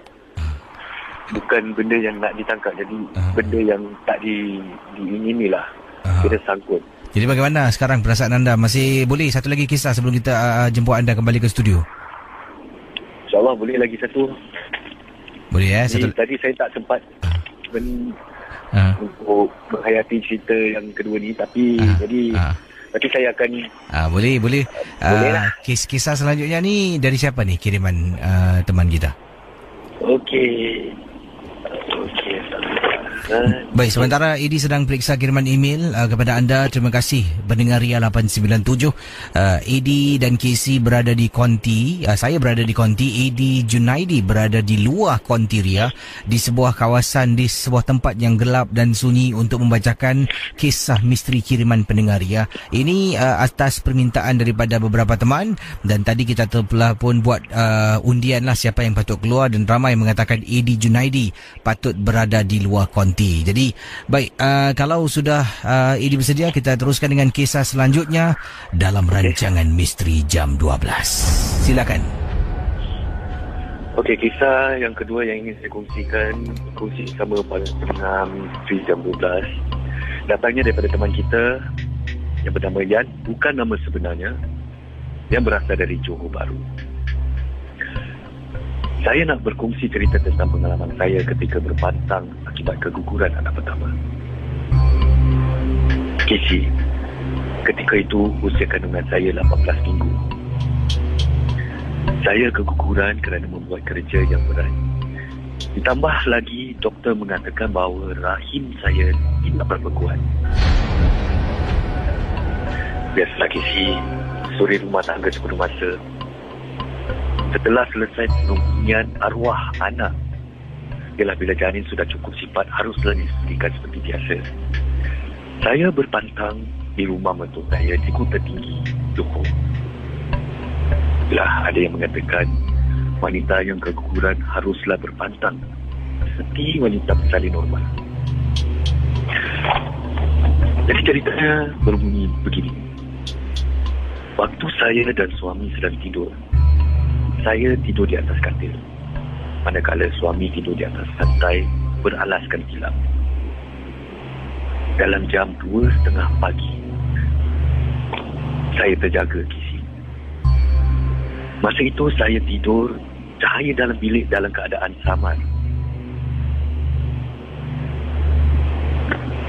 Speaker 4: bukan benda yang nak ditangkap, jadi benda yang tak diingini lah. Kena sangkut.
Speaker 1: Jadi bagaimana sekarang perasaan anda? Masih boleh satu lagi kisah sebelum kita jemput anda kembali ke studio?
Speaker 4: InsyaAllah boleh lagi satu.
Speaker 1: Boleh
Speaker 4: Tadi saya tak sempat untuk menghayati cerita yang kedua ni, tapi tapi saya akan
Speaker 1: boleh kisah selanjutnya ni dari siapa ni kiriman teman kita?
Speaker 4: Okey.
Speaker 1: Baik, sementara Edi sedang periksa kiriman email kepada anda. Terima kasih pendengar Ria 897. Edi dan Casey berada di Konti, saya berada di Konti, Edi Junaidi berada di luar Konti Ria, di sebuah kawasan, di sebuah tempat yang gelap dan sunyi untuk membacakan kisah misteri kiriman pendengar Ria. Ini atas permintaan daripada beberapa teman, dan tadi kita telah pun buat undian lah siapa yang patut keluar, dan ramai mengatakan Edi Junaidi patut berada di luar Konti. Jadi baik, kalau sudah Edi bersedia, kita teruskan dengan kisah selanjutnya dalam rancangan Misteri Jam 12. Silakan.
Speaker 4: Okey, kisah yang kedua yang ingin saya kongsi sama pada pendengar Misteri Jam 12 datangnya daripada teman kita yang bernama Yan, bukan nama sebenarnya, yang berasal dari Johor Bahru. Saya nak berkongsi cerita tentang pengalaman saya ketika berpantang akibat keguguran anak pertama. Casey, ketika itu usia kandungan saya 18 minggu. Saya keguguran kerana membuat kerja yang berat. Ditambah lagi, doktor mengatakan bahawa rahim saya tidak berapa kuat. Biasalah Casey, suri rumah tangga sepenuh masa. Setelah selesai penungian arwah anak, ialah bila janin sudah cukup sifat, haruslah disuntikan seperti biasa. Saya berpantang di rumah mentua saya di Kota Tinggi, Johor. Ada yang mengatakan wanita yang keguguran haruslah berpantang seperti wanita bersalin normal. Jadi ceritanya berbunyi begini. Waktu saya dan suami sedang tidur, saya tidur di atas katil, manakala suami tidur di atas santai beralaskan tilam. Dalam jam 2:30 pagi, saya terjaga Casey. Masa itu saya tidur, cahaya dalam bilik dalam keadaan samar.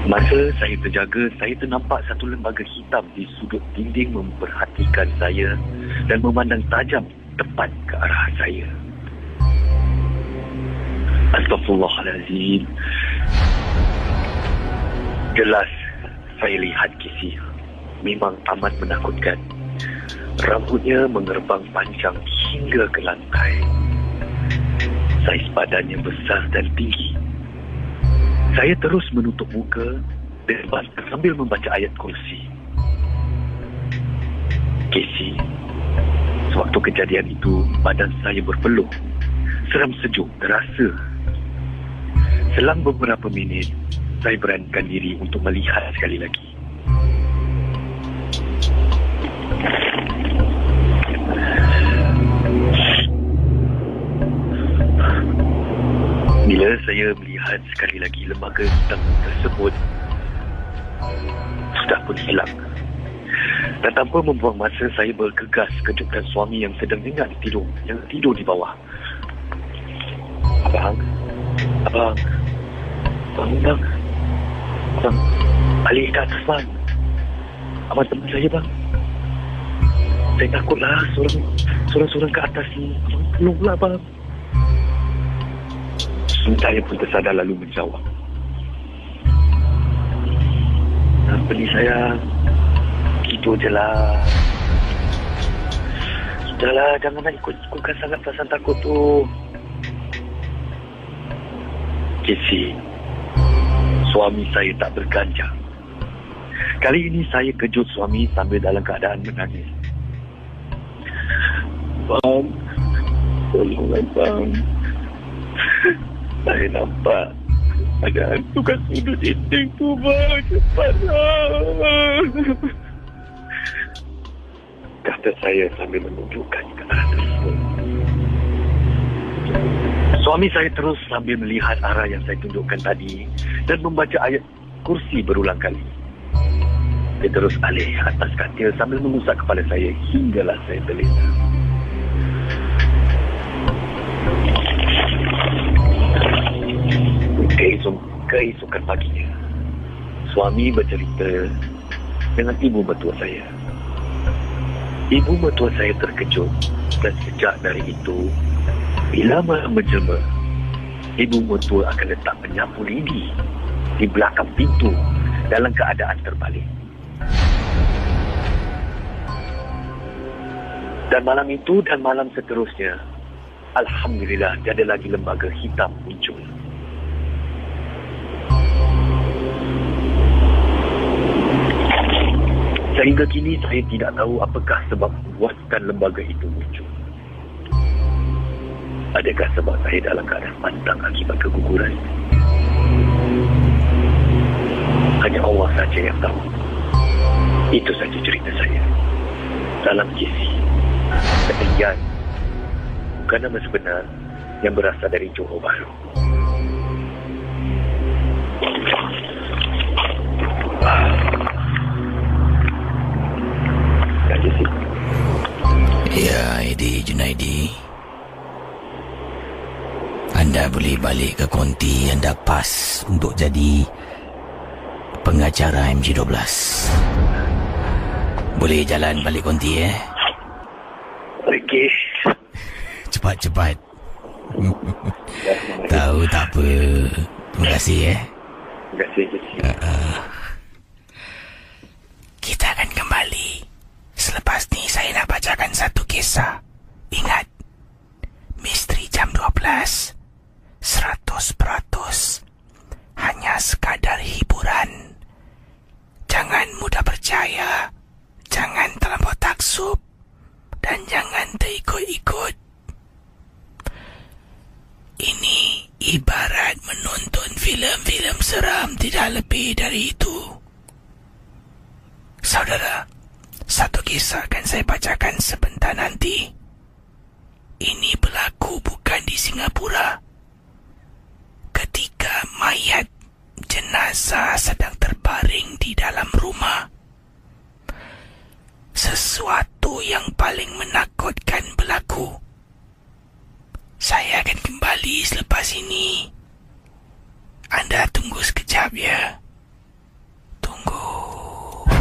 Speaker 4: Masa saya terjaga, saya ternampak satu lembaga hitam di sudut dinding memperhatikan saya dan memandang tajam tepat ke arah saya. Astaghfirullahalazim. Jelas saya lihat Casey. Memang amat menakutkan. Rambutnya mengerbang panjang hingga ke lantai. Saiz badannya besar dan tinggi. Saya terus menutup muka dan sambil membaca ayat kursi. Casey, sewaktu kejadian itu, badan saya berpeluh. Seram sejuk terasa. Selang beberapa minit, saya beranikan diri untuk melihat sekali lagi. saya melihat sekali lagi lembaga hitam tersebut sudah pun hilang. Dan tanpa membuang masa, saya bergegas kejutkan suami yang sedang ingat tidur, yang tidur di bawah. Abang, balik ke atas bang. Abang teman saya bang. Saya takutlah seorang ke atas ni. Abang tolonglah bang. Saya pun tersadar lalu menjawab. Beli saya, gitu je lah. Sudahlah, jangan nak ikutkan sangat perasaan takut tu. Casey, suami saya tak berganjang. Kali ini saya kejut suami sambil dalam keadaan menangis. Bang, tolonglah bang. Saya nampak ada hantu kat sudut dinding tu bang. Cepatlah. Kata saya sambil menunjukkan ke arah tersebut. Suami saya terus sambil melihat arah yang saya tunjukkan tadi dan membaca ayat kursi berulang kali. Dia terus alih atas katil sambil mengusap kepala saya hinggalah saya terlena. Keesokan paginya, suami bercerita dengan ibu mertua saya. Ibu mertua saya terkejut dan sejak dari itu, bila malam menjelma, ibu mertua akan letak penyapu lidi di belakang pintu dalam keadaan terbalik. Dan malam itu dan malam seterusnya, alhamdulillah tiada lagi lembaga hitam muncul. Sehingga kini saya tidak tahu apakah sebab membuatkan lembaga itu muncul. Adakah sebab saya dalam keadaan pantang akibat keguguran? Hanya Allah saja yang tahu. Itu saja cerita saya. Dalam kisi, Ian bukan nama sebenar yang berasal dari Johor Bahru.
Speaker 1: Ya, Aidi Junaidi, anda boleh balik ke konti anda pas untuk jadi pengacara MG12. Boleh jalan balik konti
Speaker 4: Okey.
Speaker 1: Cepat-cepat. Tahu tak apa. Terima kasih
Speaker 4: Terima kasih.
Speaker 1: Kita akan kembali. Selepas ni saya nak bacakan satu kisah. Ingat, misteri jam 12 100% hanya sekadar hiburan. Jangan mudah percaya, jangan terlampau taksub, dan jangan terikut-ikut. Ini ibarat menonton filem-filem seram, tidak lebih dari itu. Saudara, satu kisah akan saya bacakan sebentar nanti. Ini berlaku bukan di Singapura. Ketika mayat jenazah sedang terbaring di dalam rumah, sesuatu yang paling menakutkan berlaku. Saya akan kembali selepas ini. Anda tunggu sekejap ya. Tunggu.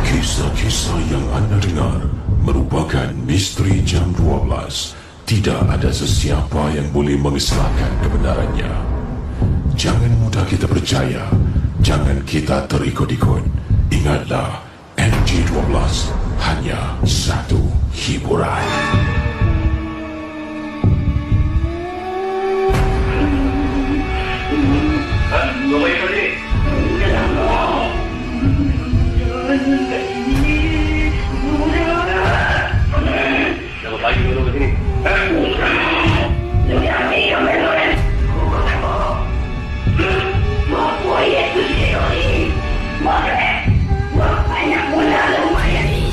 Speaker 2: Kisah-kisah yang anda dengar merupakan misteri jam 12. Tidak ada sesiapa yang boleh mengesahkan kebenarannya. Jangan mudah kita percaya. Jangan kita terikut-ikut. Ingatlah, MG12 hanya satu hiburan.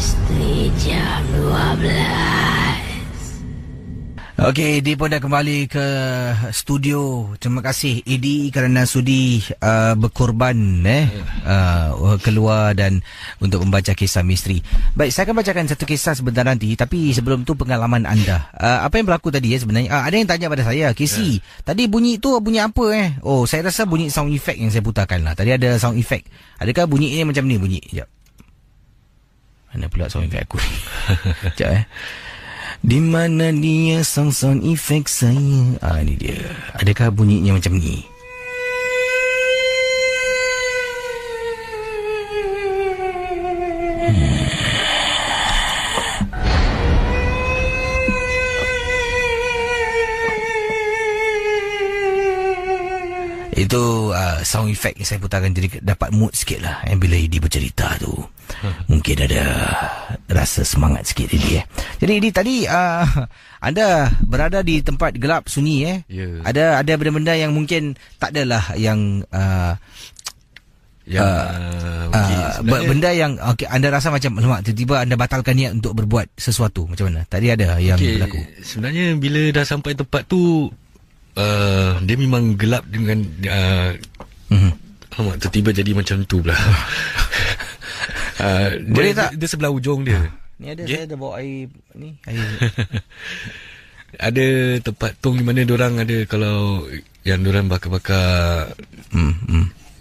Speaker 1: Istri jam 12. Okey, Edi pun dah kembali ke studio. Terima kasih Edi kerana sudi berkorban keluar dan untuk membaca kisah misteri. Baik, saya akan bacakan satu kisah sebentar nanti, tapi sebelum tu pengalaman anda. Apa yang berlaku tadi sebenarnya? Ada yang tanya pada saya, Casey, tadi bunyi tu bunyi apa Oh, saya rasa bunyi sound effect yang saya putarkan lah. Tadi ada sound effect. Adakah bunyi ini macam ni bunyi? Sekejap. Mana pula sound effect aku? Sekejap Di mana dia sound effect saya? Ni dia. Adakah bunyinya macam ni? Itu sound effect yang saya putarkan, jadi dapat mood sikit lah bila Edi bercerita tu. Mungkin ada rasa semangat sikit Edi Jadi Edi tadi anda berada di tempat gelap sunyi Ada benda-benda yang mungkin tak adalah yang benda yang anda rasa macam tiba-tiba anda batalkan niat untuk berbuat sesuatu. Macam mana? Tadi ada yang berlaku.
Speaker 3: Sebenarnya bila dah sampai tempat tu dia memang gelap dengan tiba-tiba jadi macam tu pula.
Speaker 1: Boleh tak?
Speaker 3: Dia sebelah ujung dia.
Speaker 1: Ni ada saya ada bawa air ni. Air.
Speaker 3: Ada tempat tong di mana diorang ada, kalau yang diorang bakar-bakar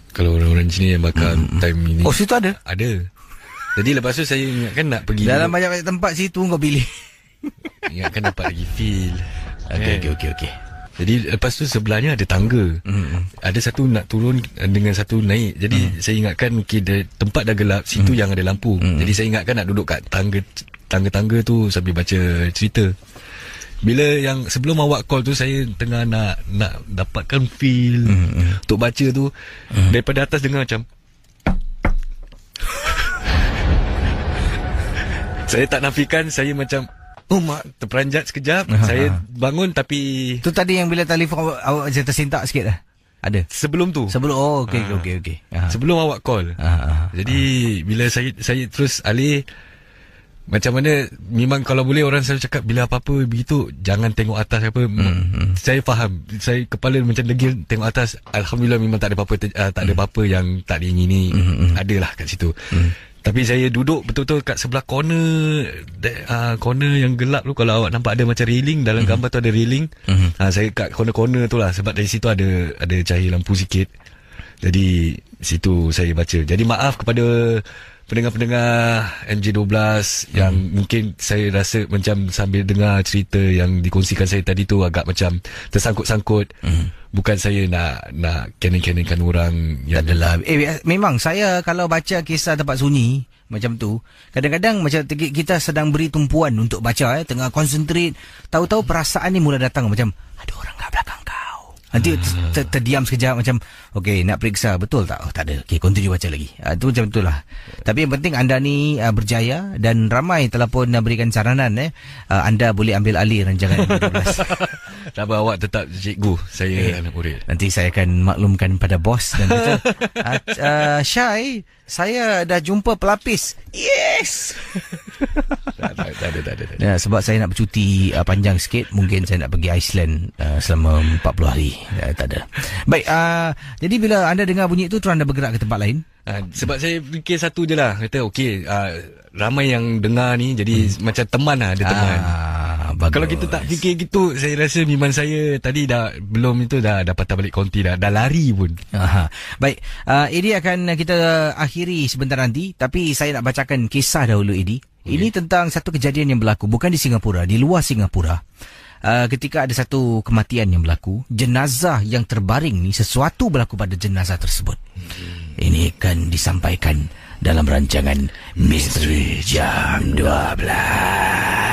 Speaker 3: kalau orang-orang sini yang bakar time ini.
Speaker 1: Oh, situ ada?
Speaker 3: Ada. Jadi lepas tu saya ingatkan nak pergi
Speaker 1: dalam banyak-banyak tempat situ kau pilih.
Speaker 3: Ingatkan dapat lagi feel.
Speaker 1: Okey.
Speaker 3: Jadi lepas tu sebelahnya ada tangga. Ada satu nak turun dengan satu naik. Jadi saya ingatkan tempat dah gelap, situ yang ada lampu. Jadi saya ingatkan nak duduk kat tangga-tangga tu sambil baca cerita. Bila yang sebelum awak call tu, saya tengah nak dapatkan feel untuk baca tu. Daripada atas dengar macam saya tak nafikan, saya macam terperanjat sekejap. Saya bangun, tapi
Speaker 1: tu tadi yang bila telefon awak tersentak sikit dah. Ada
Speaker 3: sebelum tu.
Speaker 1: Okey.
Speaker 3: Sebelum awak call. Jadi bila saya terus alih, macam mana, memang kalau boleh orang selalu cakap bila apa-apa begitu jangan tengok atas apa. Saya faham, saya kepala macam degil tengok atas. Alhamdulillah memang tak ada apa-apa yang tak diingini. Adalah kat situ. Tapi saya duduk betul-betul kat sebelah corner yang gelap tu. Kalau awak nampak ada macam railing, dalam gambar tu ada railing. Saya kat corner-corner tu lah, sebab dari situ ada cahaya lampu sikit. Jadi situ saya baca. Jadi maaf kepada pendengar-pendengar MJ12 yang mungkin saya rasa macam sambil dengar cerita yang dikongsikan saya tadi tu agak macam tersangkut-sangkut. Bukan saya nak canin-caninkan orang yang
Speaker 1: adalah. Memang saya kalau baca kisah tempat sunyi macam tu, kadang-kadang macam kita sedang beri tumpuan untuk baca, tengah konsentrate, tahu-tahu perasaan ni mula datang macam ada orang kat belakang kau. Nanti terdiam sekejap macam okey, nak periksa betul tak? Oh, tak ada. Okey, continue baca lagi. Itu macam itulah. Tapi yang penting anda ni berjaya, dan ramai telah pun berikan saranan anda boleh ambil alih rancangan 12.
Speaker 3: Tak apa, awak tetap cikgu, saya anak murid.
Speaker 1: Nanti saya akan maklumkan pada bos dan kata Syai, saya dah jumpa pelapis. Yes.
Speaker 3: Tak ada.
Speaker 1: Ya, sebab saya nak bercuti panjang sikit. Mungkin saya nak pergi Iceland selama 40 hari. Tak ada. Baik, jadi bila anda dengar bunyi itu, terus anda bergerak ke tempat lain?
Speaker 3: Sebab saya fikir satu je lah. Kata okey, ramai yang dengar ni, jadi macam teman lah, ada teman. Kalau kita tak fikir gitu, saya rasa memang saya tadi belum patah balik konti dah lari pun.
Speaker 1: Baik, Edi akan kita akhiri sebentar nanti, tapi saya nak bacakan kisah dahulu Edi. Ini tentang satu kejadian yang berlaku bukan di Singapura, di luar Singapura. Ketika ada satu kematian yang berlaku, jenazah yang terbaring ni, sesuatu berlaku pada jenazah tersebut. Ini akan disampaikan dalam rancangan Misteri Jam 12.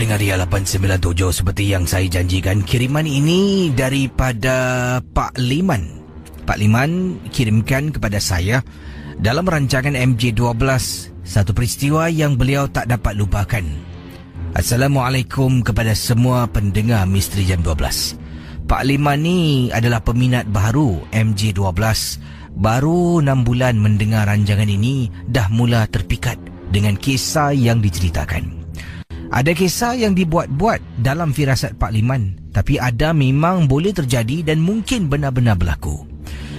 Speaker 1: pendengar Ria 897, seperti yang saya janjikan, kiriman ini daripada Pak Liman. Pak Liman kirimkan kepada saya dalam rancangan MJ12, satu peristiwa yang beliau tak dapat lupakan. Assalamualaikum kepada semua pendengar Misteri Jam 12. Pak Liman ni adalah peminat baru MJ12. Baru 6 bulan mendengar rancangan ini, dah mula terpikat dengan kisah yang diceritakan. Ada kisah yang dibuat-buat dalam firasat Pak Liman, tapi ada memang boleh terjadi dan mungkin benar-benar berlaku.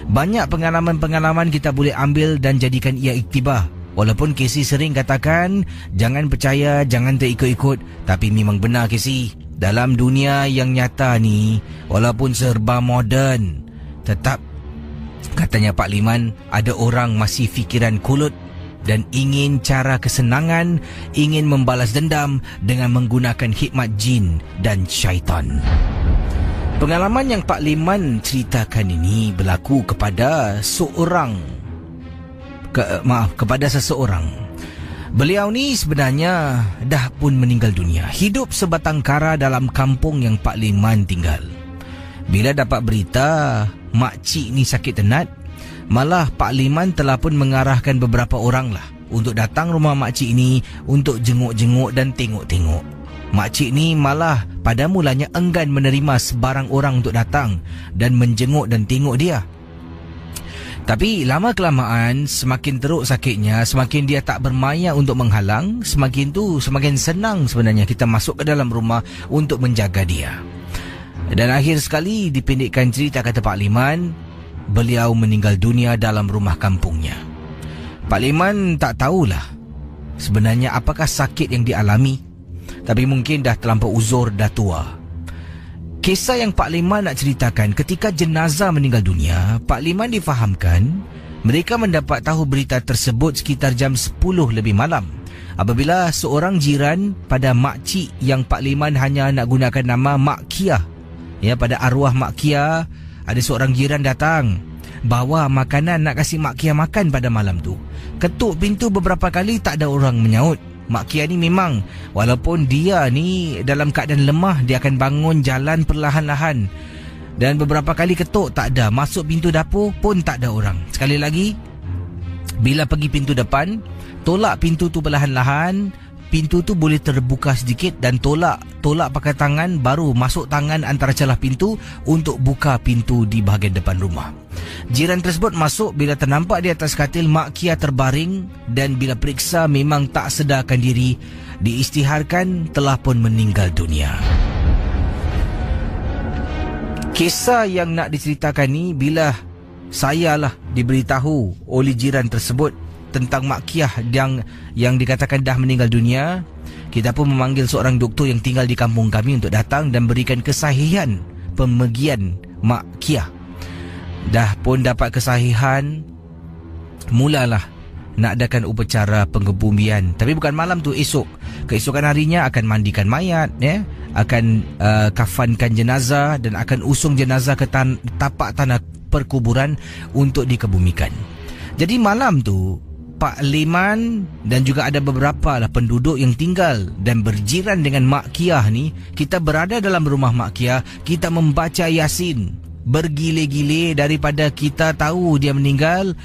Speaker 1: Banyak pengalaman-pengalaman kita boleh ambil dan jadikan ia iktibar. Walaupun Casey sering katakan, jangan percaya, jangan terikut-ikut, tapi memang benar Casey. Dalam dunia yang nyata ni, walaupun serba moden, tetap, katanya Pak Liman, ada orang masih fikiran kulut dan ingin cara kesenangan, ingin membalas dendam dengan menggunakan hikmat jin dan syaitan. Pengalaman yang Pak Liman ceritakan ini berlaku kepada kepada seseorang. Beliau ni sebenarnya dah pun meninggal dunia. Hidup sebatang kara dalam kampung yang Pak Liman tinggal. Bila dapat berita makcik ni sakit tenat, malah Pak Liman telah pun mengarahkan beberapa orang lah untuk datang rumah makcik ni untuk jenguk-jenguk dan tengok-tengok. Makcik ni malah pada mulanya enggan menerima sebarang orang untuk datang dan menjenguk dan tengok dia. Tapi lama-kelamaan, semakin teruk sakitnya, semakin dia tak bermaya untuk menghalang, semakin senang sebenarnya kita masuk ke dalam rumah untuk menjaga dia. Dan akhir sekali, dipendekkan cerita kata Pak Liman, beliau meninggal dunia dalam rumah kampungnya. Pak Liman tak tahulah sebenarnya apakah sakit yang dialami, tapi mungkin dah terlampau uzur, dah tua. Kisah yang Pak Liman nak ceritakan, ketika jenazah meninggal dunia, Pak Liman difahamkan mereka mendapat tahu berita tersebut sekitar jam 10 lebih malam, apabila seorang jiran pada makcik yang Pak Liman hanya nak gunakan nama Mak Kia, ya, pada arwah Mak Kia, ada seorang jiran datang bawa makanan nak kasih Mak Kia makan pada malam tu. Ketuk pintu beberapa kali, tak ada orang menyaut. Mak Kia ni memang, walaupun dia ni dalam keadaan lemah, dia akan bangun jalan perlahan-lahan. Dan beberapa kali ketuk, tak ada. Masuk pintu dapur pun tak ada orang. Sekali lagi, bila pergi pintu depan, tolak pintu tu perlahan-lahan. Pintu tu boleh terbuka sedikit dan tolak pakai tangan, baru masuk tangan antara celah pintu untuk buka pintu di bahagian depan rumah. Jiran tersebut masuk bila ternampak di atas katil Mak Kia terbaring, dan bila periksa memang tak sedarkan diri, diisytiharkan telah pun meninggal dunia. Kisah yang nak diceritakan ni, bila saya lah diberitahu oleh jiran tersebut tentang Mak Kia yang dikatakan dah meninggal dunia, kita pun memanggil seorang doktor yang tinggal di kampung kami untuk datang dan berikan kesahihan pemergian Mak Kia. Dah pun dapat kesahihan, mulalah nak adakan upacara penggebumian. Tapi bukan malam tu, esok. Keesokan harinya akan mandikan mayat, ya, akan kafankan jenazah dan akan usung jenazah ke tapak tanah perkuburan untuk dikebumikan. Jadi malam tu, Pak Liman dan juga ada beberapa lah penduduk yang tinggal dan berjiran dengan Mak Kia ni, kita berada dalam rumah Mak Kia, kita membaca Yasin bergile-gile daripada kita tahu dia meninggal.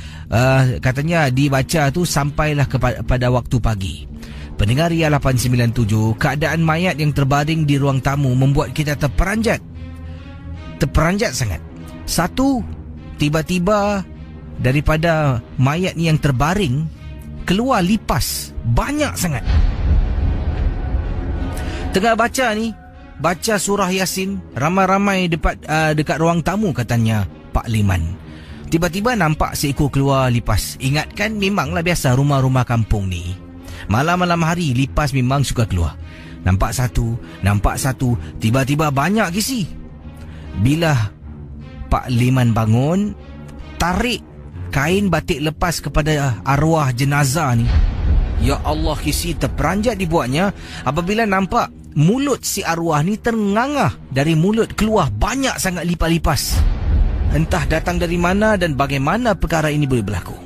Speaker 1: Katanya dibaca tu sampailah pada waktu pagi. Pendengar Ria 897, keadaan mayat yang terbaring di ruang tamu membuat kita terperanjat sangat. Satu, tiba-tiba daripada mayat ni yang terbaring keluar lipas banyak sangat. Tengah baca surah Yasin, ramai-ramai dekat ruang tamu, katanya Pak Liman. Tiba-tiba nampak seekor keluar lipas. Ingatkan, memanglah biasa rumah-rumah kampung ni, malam-malam hari lipas memang suka keluar. Nampak satu, tiba-tiba banyak kisi. Bila Pak Liman bangun, tarik kain batik lepas kepada arwah jenazah ni, ya Allah, kisi terperanjat dibuatnya apabila nampak mulut si arwah ni terngangah. Dari mulut keluar banyak sangat lipas-lipas. Entah datang dari mana dan bagaimana perkara ini boleh berlaku.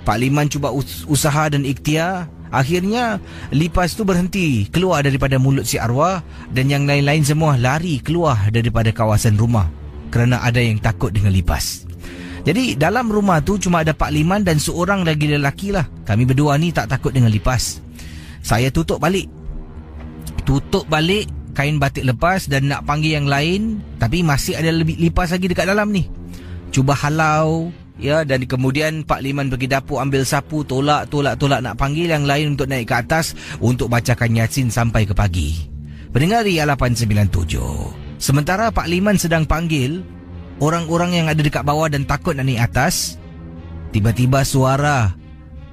Speaker 1: Pak Liman cuba usaha dan ikhtiar Akhirnya lipas tu berhenti keluar daripada mulut si arwah, dan yang lain-lain semua lari keluar daripada kawasan rumah kerana ada yang takut dengan lipas. Jadi dalam rumah tu cuma ada Pak Liman dan seorang lagi lelaki lah. Kami berdua ni tak takut dengan lipas. Saya tutup balik kain batik lepas dan nak panggil yang lain, tapi masih ada lipas lagi dekat dalam ni. Cuba halau, ya, dan kemudian Pak Liman pergi dapur ambil sapu, tolak nak panggil yang lain untuk naik ke atas untuk bacakan Yasin sampai ke pagi. Pendengar Ria 897. Sementara Pak Liman sedang panggil orang-orang yang ada dekat bawah dan takut nak naik atas, tiba-tiba suara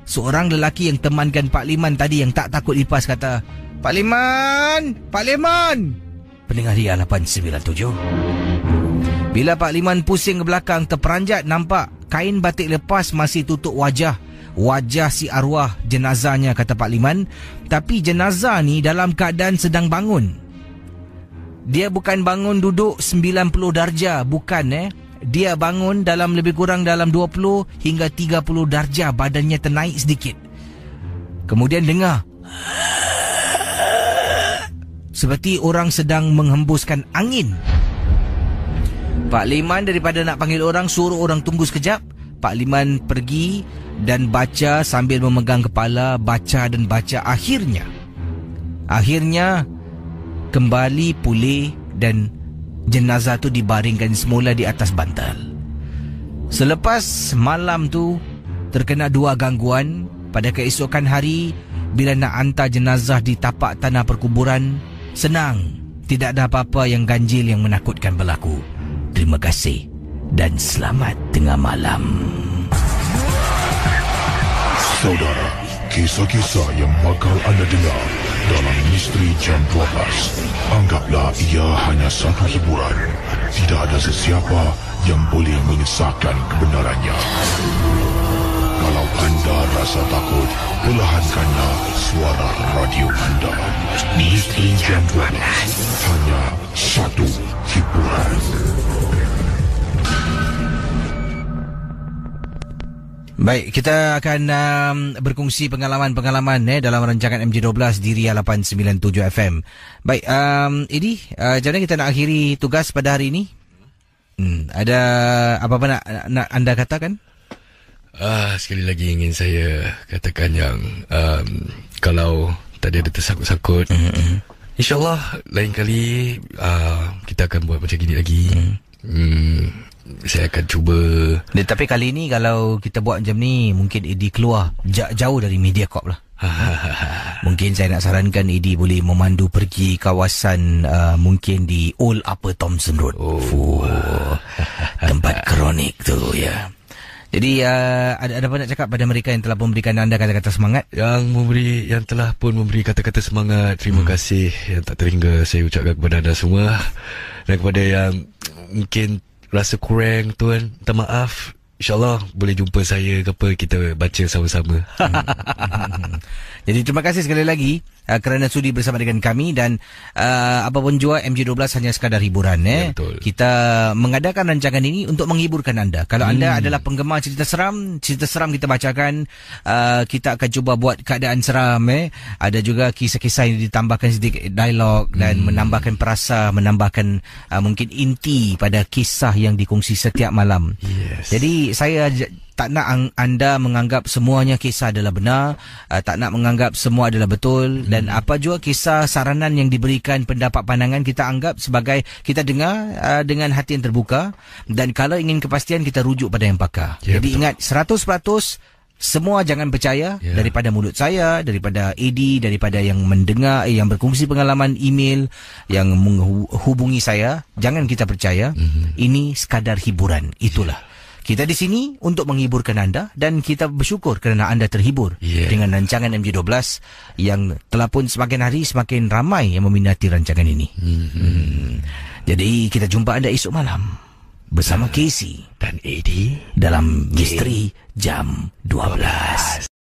Speaker 1: seorang lelaki yang temankan Pak Liman tadi yang tak takut lipas kata, Pak Liman! Pendengar Ria 897. Bila Pak Liman pusing ke belakang, terperanjat nampak kain batik lepas masih tutup wajah si arwah jenazahnya, kata Pak Liman. Tapi jenazah ni dalam keadaan sedang bangun. Dia bukan bangun duduk 90 darjah, bukan Dia bangun dalam lebih kurang dalam 20 hingga 30 darjah, badannya ternaik sedikit. Kemudian dengar seperti orang sedang menghembuskan angin. Pak Liman daripada nak panggil orang, suruh orang tunggu sekejap. Pak Liman pergi dan baca sambil memegang kepala, baca. Akhirnya kembali pulih dan jenazah tu dibaringkan semula di atas bantal. Selepas malam tu terkena 2 gangguan, pada keesokan hari bila nak hantar jenazah di tapak tanah perkuburan, senang, tidak ada apa-apa yang ganjil yang menakutkan berlaku. Terima kasih dan selamat tengah malam.
Speaker 2: Saudara, kisah-kisah yang bakal anda dengar dalam Misteri Jam 12, anggaplah ia hanya satu hiburan. Tidak ada sesiapa yang boleh mengesahkan kebenarannya. Kalau anda rasa takut, perlahankanlah suara radio anda. Misteri Jam 12, hanya satu hiburan.
Speaker 1: Baik, kita akan berkongsi pengalaman-pengalaman dalam rancangan MJ12 di Ria 897 FM. Baik, Edi, macam mana kita nak akhiri tugas pada hari ini? Ada apa-apa nak anda katakan?
Speaker 3: Sekali lagi ingin saya katakan yang kalau tadi ada tersangkut-sangkut, InsyaAllah lain kali kita akan buat macam gini lagi. Saya akan cuba.
Speaker 1: Tapi kali ni kalau kita buat macam ni, mungkin Edi keluar jauh dari Mediacorp lah. Mungkin saya nak sarankan Edi boleh memandu pergi kawasan mungkin di Old Upper Thomson Road. Tempat kronik tu, ya. Jadi ada apa nak cakap pada mereka yang telah memberikan anda kata-kata semangat?
Speaker 3: Yang telah pun memberi kata-kata semangat, terima kasih. Yang tak terhingga saya ucapkan kepada anda semua. Dan kepada yang mungkin rasa kurang, tuan, minta maaf. InsyaAllah boleh jumpa saya ke apa, kita baca sama-sama.
Speaker 1: Jadi terima kasih sekali lagi kerana sudi bersama dengan kami. Dan apapun jua, MJ12 hanya sekadar hiburan.
Speaker 3: Ya, betul.
Speaker 1: Kita mengadakan rancangan ini untuk menghiburkan anda. Kalau anda adalah penggemar cerita seram kita bacakan. Kita akan cuba buat keadaan seram. Ada juga kisah-kisah yang ditambahkan sedikit dialog dan menambahkan perasa, menambahkan mungkin inti pada kisah yang dikongsi setiap malam.
Speaker 3: Yes.
Speaker 1: Jadi saya tak nak anda menganggap semuanya kisah adalah benar, tak nak menganggap semua adalah betul, dan apa jua kisah saranan yang diberikan, pendapat pandangan, kita anggap sebagai kita dengar dengan hati yang terbuka, dan kalau ingin kepastian kita rujuk pada yang pakar.
Speaker 3: Ya,
Speaker 1: jadi
Speaker 3: betul.
Speaker 1: Ingat 100% semua jangan percaya daripada mulut saya, daripada Edi, daripada yang mendengar, yang berkongsi pengalaman email, yang menghubungi saya. Jangan kita percaya. Ini sekadar hiburan. Itulah. Kita di sini untuk menghiburkan anda, dan kita bersyukur kerana anda terhibur dengan rancangan MJ12 yang telah pun semakin hari semakin ramai yang meminati rancangan ini. Jadi kita jumpa anda esok malam bersama Casey
Speaker 3: dan Eddie
Speaker 1: dalam Misteri Jam 12.